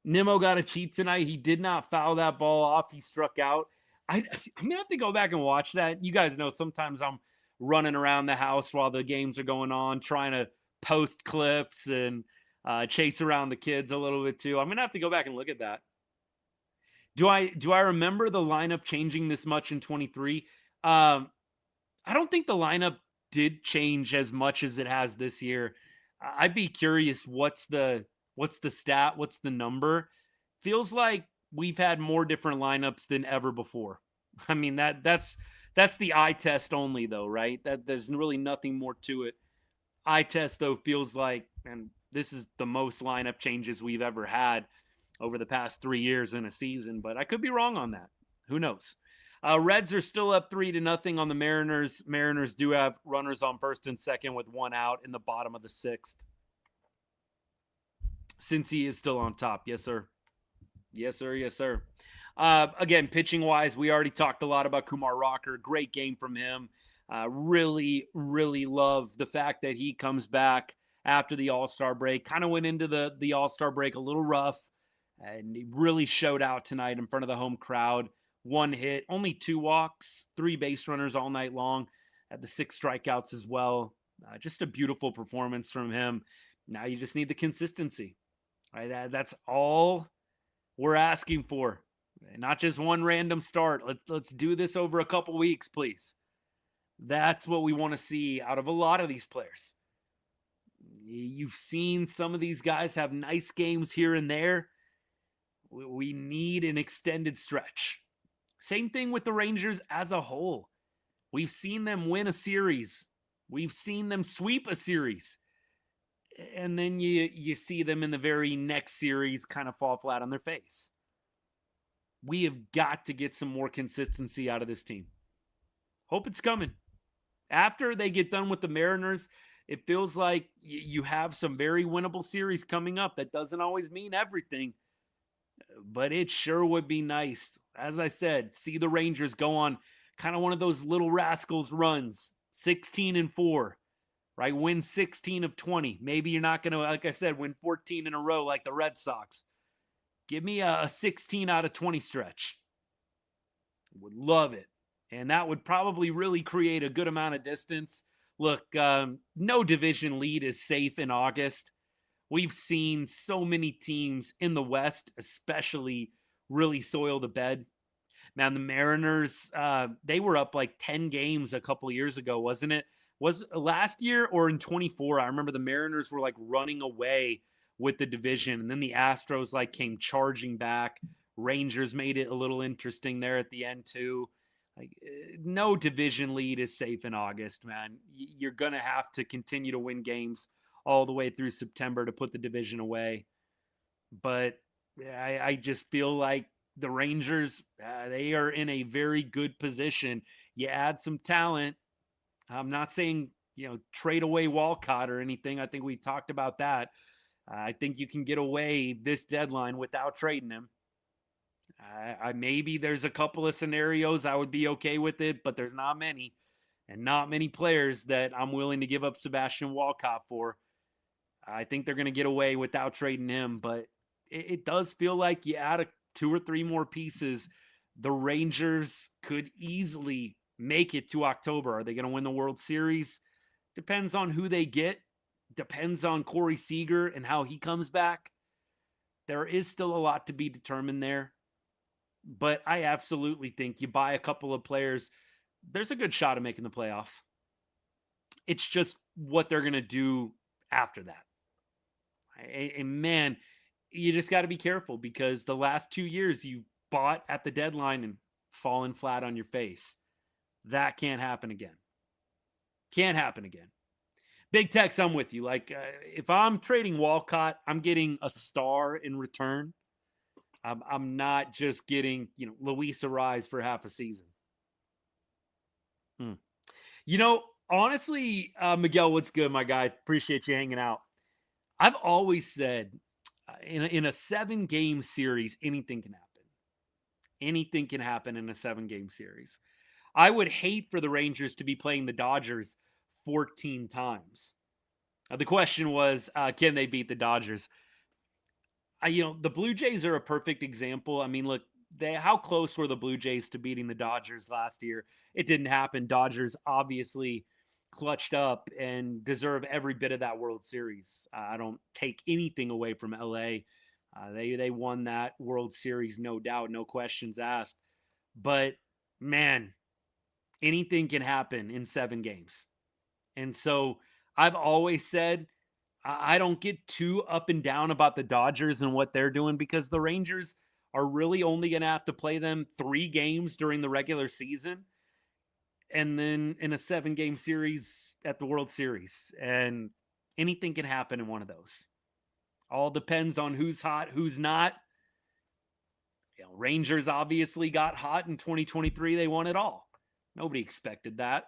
Nimmo got a cheat tonight. He did not foul that ball off. He struck out. I'm going to have to go back and watch that. You guys know sometimes I'm running around the house while the games are going on, trying to post clips and chase around the kids a little bit too. I'm going to have to go back and look at that. Do I remember the lineup changing this much in 23? I don't think the lineup did change as much as it has this year. I'd be curious what's the stat, what's the number? Feels like we've had more different lineups than ever before. I mean, that's the eye test only though, right? That there's really nothing more to it. Eye test though feels like, and this is the most lineup changes we've ever had over the past 3 years in a season, but I could be wrong on that. Who knows? Reds are still up 3-0 on the Mariners. Mariners do have runners on first and second with 1 out in the bottom of the 6th. Cincy is still on top. Yes, sir. Yes, sir. Yes, sir. Again, pitching-wise, we already talked a lot about Kumar Rocker. Great game from him. Really, really love the fact that he comes back after the All-Star break. Kind of went into the All-Star break a little rough, and he really showed out tonight in front of the home crowd. 1 hit, only 2 walks, 3 base runners all night long. Had the 6 strikeouts as well. Just a beautiful performance from him. Now you just need the consistency. Right? That's all we're asking for. Not just one random start. Let's do this over a couple weeks, please. That's what we want to see out of a lot of these players. You've seen some of these guys have nice games here and there. We need an extended stretch. Same thing with the Rangers as a whole. We've seen them win a series. We've seen them sweep a series. And then you see them in the very next series kind of fall flat on their face. We have got to get some more consistency out of this team. Hope it's coming. After they get done with the Mariners, it feels like you have some very winnable series coming up. That doesn't always mean everything, but it sure would be nice. As I said, see the Rangers go on kind of one of those little rascals runs, 16-4, right? Win 16 of 20. Maybe you're not going to, like I said, win 14 in a row like the Red Sox. Give me a 16 out of 20 stretch. Would love it. And that would probably really create a good amount of distance. Look, no division lead is safe in August. We've seen so many teams in the West, especially, really soil the bed. Man, the Mariners, they were up like 10 games a couple of years ago, wasn't it? Was last year or in 24? I remember the Mariners were like running away with the division, and then the Astros like came charging back. Rangers made it a little interesting there at the end too. Like, no division lead is safe in August, man. You're going to have to continue to win games all the way through September to put the division away. But I just feel like the Rangers, they are in a very good position. You add some talent. I'm not saying, trade away Walcott or anything. I think we talked about that. I think you can get away this deadline without trading him. Maybe there's a couple of scenarios I would be okay with it, but there's not many. And not many players that I'm willing to give up Sebastian Walcott for. I think they're going to get away without trading him, but it does feel like you add 2 or 3 more pieces, the Rangers could easily make it to October. Are they going to win the World Series? Depends on who they get. Depends on Corey Seager and how he comes back. There is still a lot to be determined there. But I absolutely think you buy a couple of players, there's a good shot of making the playoffs. It's just what they're going to do after that. And man, you just got to be careful because the last 2 years you bought at the deadline and fallen flat on your face. That can't happen again. Can't happen again. Big Tex, I'm with you. Like, if I'm trading Walcott, I'm getting a star in return. I'm not just getting, Luis Ariz for half a season. Honestly, Miguel, what's good, my guy? Appreciate you hanging out. I've always said in a 7-game series, anything can happen. Anything can happen in a 7-game series. I would hate for the Rangers to be playing the Dodgers 14 times. The question was, can they beat the Dodgers? The Blue Jays are a perfect example. I mean, look, how close were the Blue Jays to beating the Dodgers last year? It didn't happen. Dodgers obviously clutched up and deserve every bit of that World Series. I don't take anything away from LA. They won that World Series, no doubt, no questions asked. But, man, anything can happen in 7 games. And so I've always said I don't get too up and down about the Dodgers and what they're doing because the Rangers are really only going to have to play them 3 games during the regular season and then in a 7-game series at the World Series. And anything can happen in one of those. All depends on who's hot, who's not. Rangers obviously got hot in 2023. They won it all. Nobody expected that.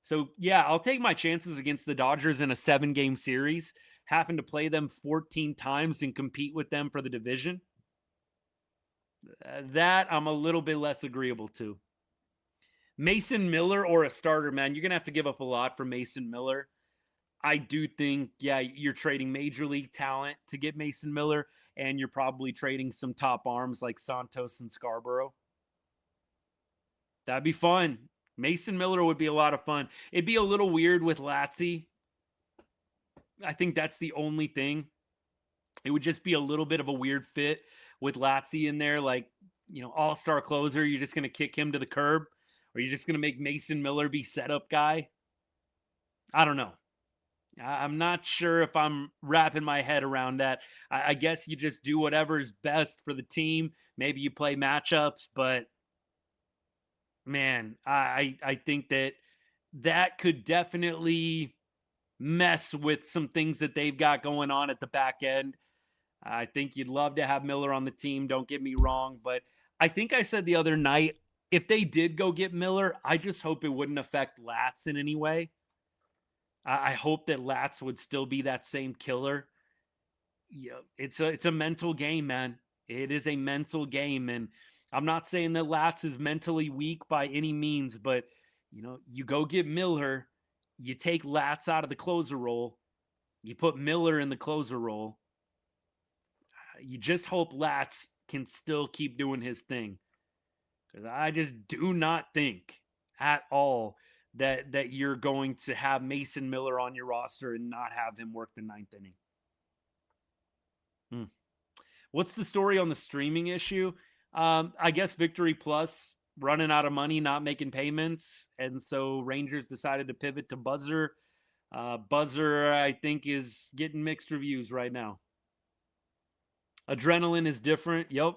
So, yeah, I'll take my chances against the Dodgers in a 7-game series, having to play them 14 times and compete with them for the division. That I'm a little bit less agreeable to. Mason Miller or a starter, man, you're going to have to give up a lot for Mason Miller. I do think, yeah, you're trading major league talent to get Mason Miller, and you're probably trading some top arms like Santos and Scarborough. That'd be fun. Mason Miller would be a lot of fun. It'd be a little weird with Latsy. I think that's the only thing. It would just be a little bit of a weird fit with Latsy in there, like, all-star closer. You're just going to kick him to the curb, or you're just going to make Mason Miller be setup guy. I don't know. I'm not sure if I'm wrapping my head around that. I guess you just do whatever is best for the team. Maybe you play matchups, but man, I think that could definitely mess with some things that they've got going on at the back end. I think you'd love to have Miller on the team, don't get me wrong, but I think I said the other night, if they did go get Miller, I just hope it wouldn't affect Latz in any way. I hope that Latz would still be that same killer. Yeah, it's a mental game, man. It is a mental game, and I'm not saying that Latz is mentally weak by any means, but you go get Miller, you take Latz out of the closer role, you put Miller in the closer role. You just hope Latz can still keep doing his thing, because I just do not think at all that you're going to have Mason Miller on your roster and not have him work the ninth inning. What's the story on the streaming issue? I guess Victory Plus running out of money, not making payments, and so Rangers decided to pivot to Buzzer. Buzzer, I think, is getting mixed reviews right now. Adrenaline is different. Yep.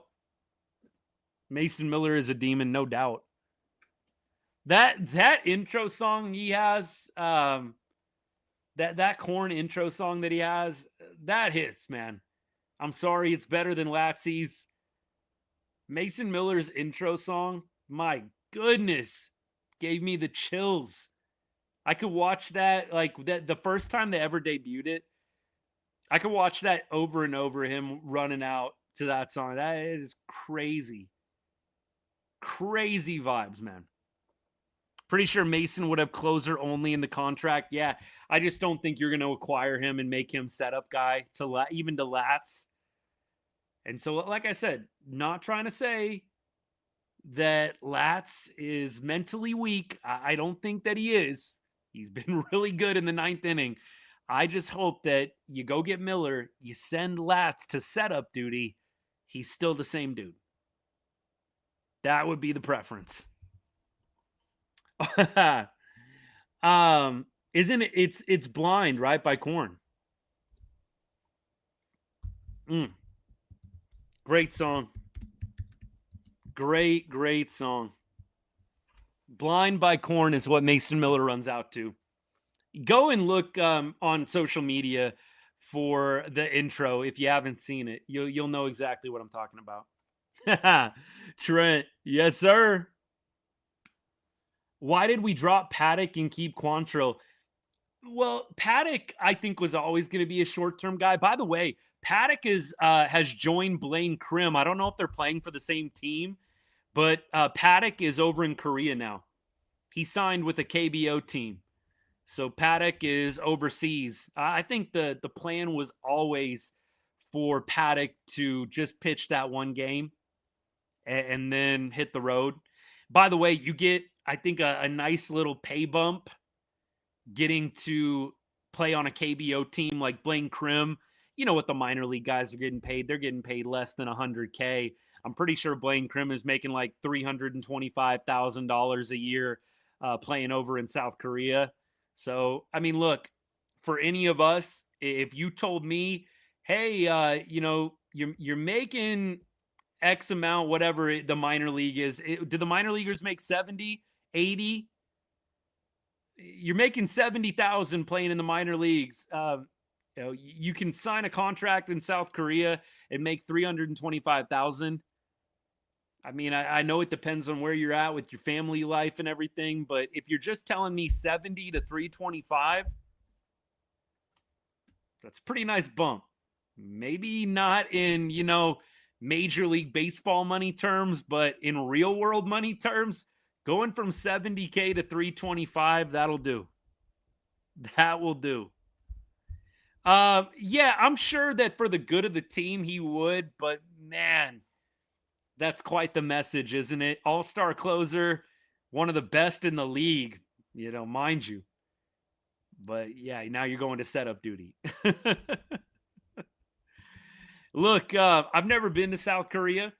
Mason Miller is a demon, no doubt. That intro song he has, that Korn intro song that he has, that hits, man. I'm sorry, it's better than Latsy's. Mason Miller's intro song, my goodness, gave me the chills. I could watch that, like, that the first time they ever debuted it, I could watch that over and over, him running out to that song. That is crazy. Crazy vibes, man. Pretty sure Mason would have closer only in the contract. Yeah, I just don't think you're going to acquire him and make him setup guy even to Latz. And so, like I said, not trying to say that Latz is mentally weak. I don't think that he is. He's been really good in the ninth inning. I just hope that you go get Miller, you send Latz to setup duty. He's still the same dude. That would be the preference. Isn't it? It's Blind, right, by Korn. Great song. Great song. Blind by Korn is what Mason Miller runs out to. Go and look on social media for the intro if you haven't seen it. You'll know exactly what I'm talking about. Trent, yes, sir. Why did we drop Paddock and keep Quantrill? Well, Paddock, I think, was always going to be a short-term guy. By the way, Paddock has joined Blaine Krim. I don't know if they're playing for the same team, but Paddock is over in Korea now. He signed with a KBO team. So Paddock is overseas. I think the plan was always for Paddock to just pitch that one game and then hit the road. By the way, you get, I think, a nice little pay bump getting to play on a KBO team like Blaine Krim. You know what the minor league guys are getting paid. They're getting paid less than $100K. I'm pretty sure Blaine Krim is making like $325,000 a year playing over in South Korea. So, I mean, look, for any of us, if you told me, hey, you're making X amount, whatever the minor league is, do the minor leaguers make 70, 80? You're making 70,000 playing in the minor leagues. You can sign a contract in South Korea and make 325,000. I mean, I know it depends on where you're at with your family life and everything, but if you're just telling me 70 to 325, that's a pretty nice bump. Maybe not in, Major League Baseball money terms, but in real world money terms, going from 70K to 325, that'll do. That will do. Yeah, I'm sure that for the good of the team he would, but man, that's quite the message, isn't it? All-star closer, one of the best in the league, mind you. But yeah, now you're going to setup duty. Look, I've never been to South Korea.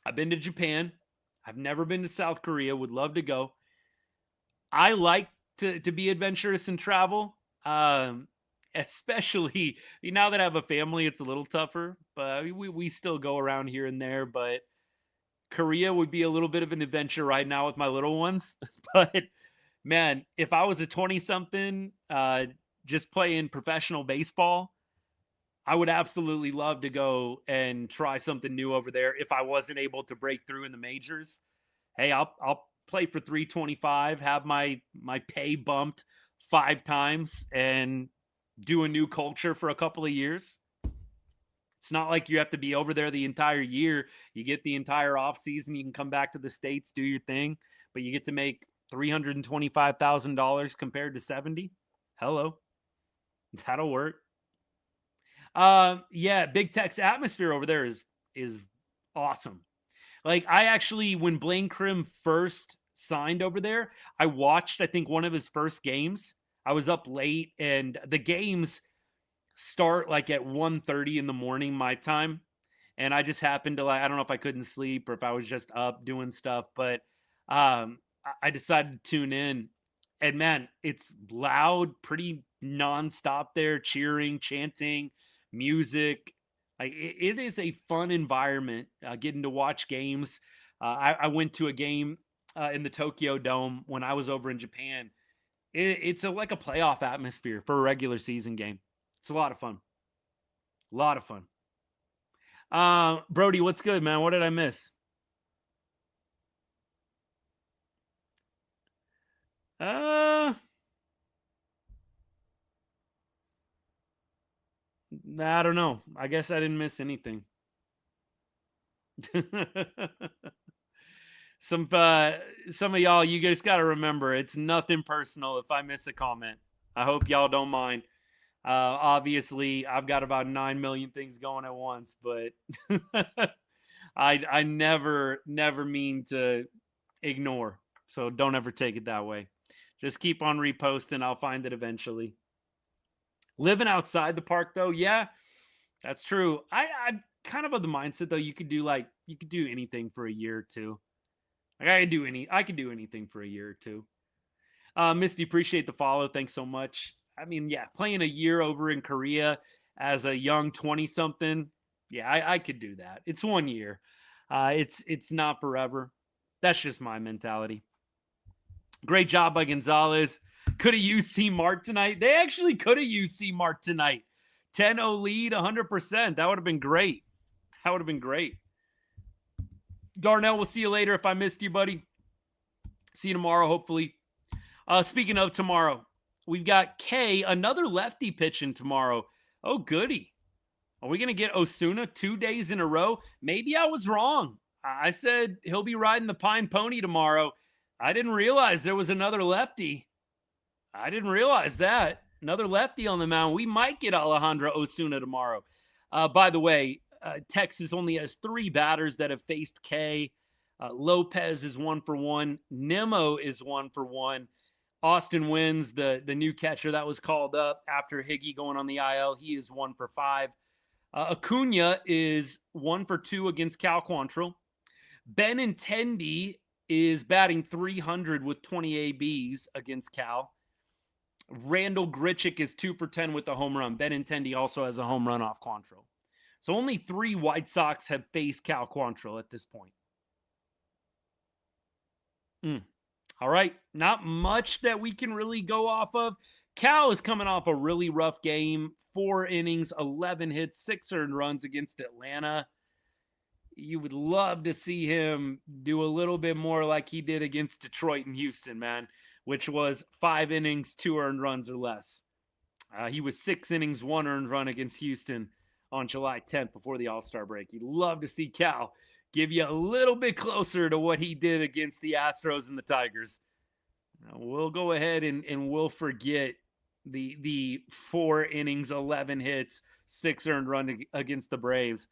I've been to Japan. I've never been to South Korea. Would love to go. I like to be adventurous and travel. Especially now that I have a family, it's a little tougher, but we still go around here and there. But Korea would be a little bit of an adventure right now with my little ones. But man, if I was a 20 something, just playing professional baseball, I would absolutely love to go and try something new over there. If I wasn't able to break through in the majors, hey, I'll play for 325, have my pay bumped 5 times, and do a new culture for a couple of years. It's not like you have to be over there the entire year. You get the entire off season. You can come back to the States, do your thing, but you get to make $325,000 compared to 70. Hello. That'll work. Yeah, Big Tech's atmosphere over there is awesome. Like, I actually, when Blaine Crim first signed over there, I watched, I think, one of his first games. I was up late, and the games start like at 1:30 in the morning my time, and I just happened to, like, I don't know if I couldn't sleep or if I was just up doing stuff, but I decided to tune in, and man, it's loud, pretty nonstop there, cheering, chanting, music. Like, it is a fun environment, getting to watch games. I went to a game in the Tokyo Dome when I was over in Japan. It's like a playoff atmosphere for a regular season game. It's a lot of fun. A lot of fun. Brody, what's good, man? What did I miss? I don't know. I guess I didn't miss anything. Some of y'all, you guys got to remember, it's nothing personal if I miss a comment. I hope y'all don't mind. Obviously, I've got about 9 million things going at once, but I never mean to ignore. So don't ever take it that way. Just keep on reposting. I'll find it eventually. Living outside the park, though, yeah, that's true. I'm kind of the mindset, though, you could do anything for a year or two. Like, I could do anything for a year or two. Misty, appreciate the follow. Thanks so much. I mean, yeah, playing a year over in Korea as a young 20-something, yeah, I could do that. It's 1 year. It's not forever. That's just my mentality. Great job by Gonzalez. Could have used C Mart tonight. They actually could have used C Mart tonight. 10-0 lead, 100%. That would have been great. That would have been great. Darnell, we'll see you later if I missed you, buddy. See you tomorrow, hopefully. Speaking of tomorrow, we've got K, another lefty pitching tomorrow. Oh, goody. Are we going to get Osuna 2 days in a row? Maybe I was wrong. I said he'll be riding the Pine Pony tomorrow. I didn't realize there was another lefty. I didn't realize that. Another lefty on the mound. We might get Alejandro Osuna tomorrow. By the way, Texas only has 3 batters that have faced K. Lopez is 1 for 1. Nimmo is 1 for 1. Austin Wins, the new catcher that was called up after Higgy going on the IL. He is 1 for 5. Acuna is 1 for 2 against Cal Quantrill. Benintendi is batting .300 with 20 ABs against Cal. Randall Grichuk is 2 for 10 with a home run. Benintendi also has a home run off Quantrill. So only 3 White Sox have faced Cal Quantrill at this point. All right, not much that we can really go off of. Cal is coming off a really rough game. 4 innings, 11 hits, 6 earned runs against Atlanta. You would love to see him do a little bit more like he did against Detroit and Houston, man, which was 5 innings, 2 earned runs or less. He was 6 innings, 1 earned run against Houston on July 10th before the All-Star break. You'd love to see Cal give you a little bit closer to what he did against the Astros and the Tigers. We'll go ahead and we'll forget The 4 innings, 11 hits, 6 earned run against the Braves.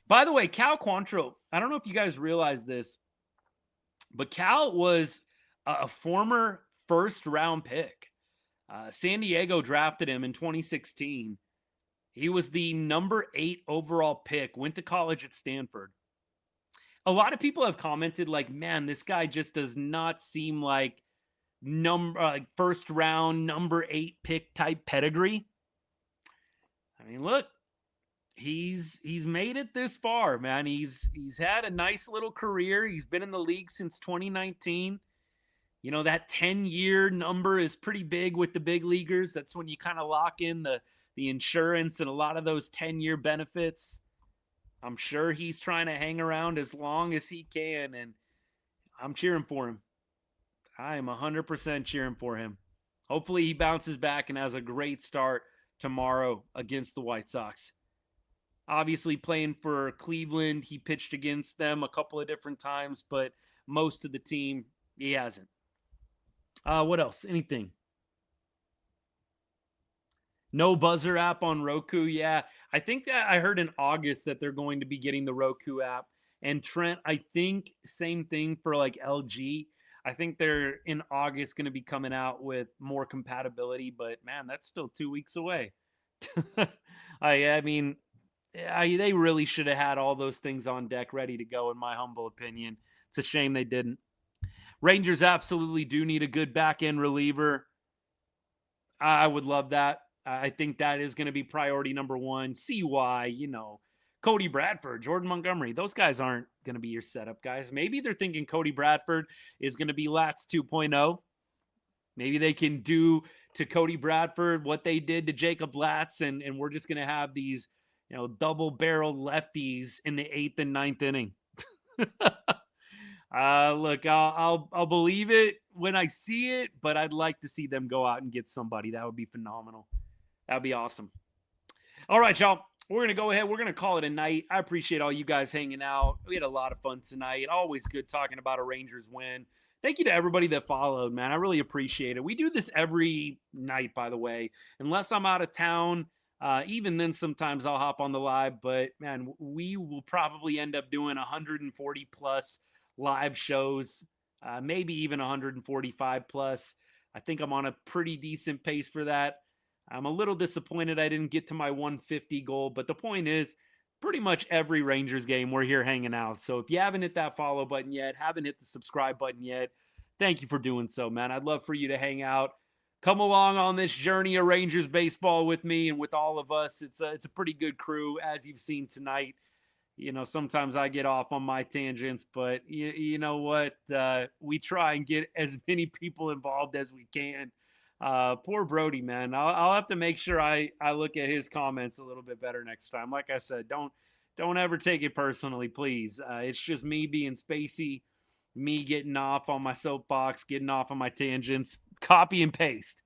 By the way, Cal Quantrill, I don't know if you guys realize this, but Cal was a former first-round pick. San Diego drafted him in 2016. He was the number 8 overall pick, went to college at Stanford. A lot of people have commented like, man, this guy just does not seem like first round, number 8 pick type pedigree. I mean, look, he's made it this far, man. He's had a nice little career. He's been in the league since 2019. You know, that 10-year number is pretty big with the big leaguers. That's when you kind of lock in the insurance and a lot of those 10-year benefits. I'm sure he's trying to hang around as long as he can, and I'm cheering for him. I am 100% cheering for him. Hopefully he bounces back and has a great start tomorrow against the White Sox. Obviously playing for Cleveland, he pitched against them a couple of different times, but most of the team, he hasn't. What else? Anything? No buzzer app on Roku. Yeah, I think that I heard in August that they're going to be getting the Roku app. And Trent, I think same thing for like LG. I think they're in August going to be coming out with more compatibility, but man, that's still 2 weeks away. I mean, they really should have had all those things on deck ready to go, in my humble opinion. It's a shame they didn't. Rangers absolutely do need a good back-end reliever. I would love that. I think that is going to be priority number 1. CY, Cody Bradford, Jordan Montgomery. Those guys aren't going to be your setup guys. Maybe they're thinking Cody Bradford is going to be Latz 2.0. Maybe they can do to Cody Bradford what they did to Jacob Latz, and we're just going to have these, double-barreled lefties in the 8th and 9th inning. Look, I'll believe it when I see it, but I'd like to see them go out and get somebody. That would be phenomenal. That'd be awesome. All right, y'all. We're going to go ahead. We're going to call it a night. I appreciate all you guys hanging out. We had a lot of fun tonight. Always good talking about a Rangers win. Thank you to everybody that followed, man. I really appreciate it. We do this every night, by the way. Unless I'm out of town, even then sometimes I'll hop on the live. But, man, we will probably end up doing 140-plus live shows, maybe even 145-plus. I think I'm on a pretty decent pace for that. I'm a little disappointed I didn't get to my 150 goal, but the point is, pretty much every Rangers game, we're here hanging out. So if you haven't hit that follow button yet, haven't hit the subscribe button yet, thank you for doing so, man. I'd love for you to hang out. Come along on this journey of Rangers baseball with me and with all of us. It's a pretty good crew, as you've seen tonight. Sometimes I get off on my tangents, but you know what? We try and get as many people involved as we can. Poor Brody, man. I'll have to make sure I look at his comments a little bit better next time. Like I said, don't ever take it personally, please. It's just me being spacey, me getting off on my soapbox, getting off on my tangents. Copy and paste.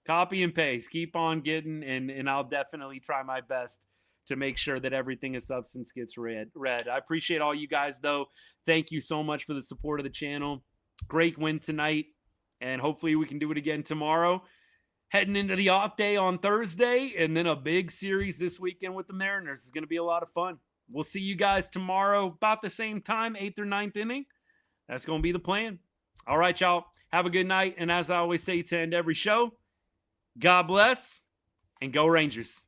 Keep on getting, and I'll definitely try my best to make sure that everything of substance gets read. I appreciate all you guys, though. Thank you so much for the support of the channel. Great win tonight. And hopefully we can do it again tomorrow. Heading into the off day on Thursday, and then a big series this weekend with the Mariners. It's going to be a lot of fun. We'll see you guys tomorrow about the same time, 8th or 9th inning. That's going to be the plan. All right, y'all. Have a good night. And as I always say to end every show, God bless and go Rangers.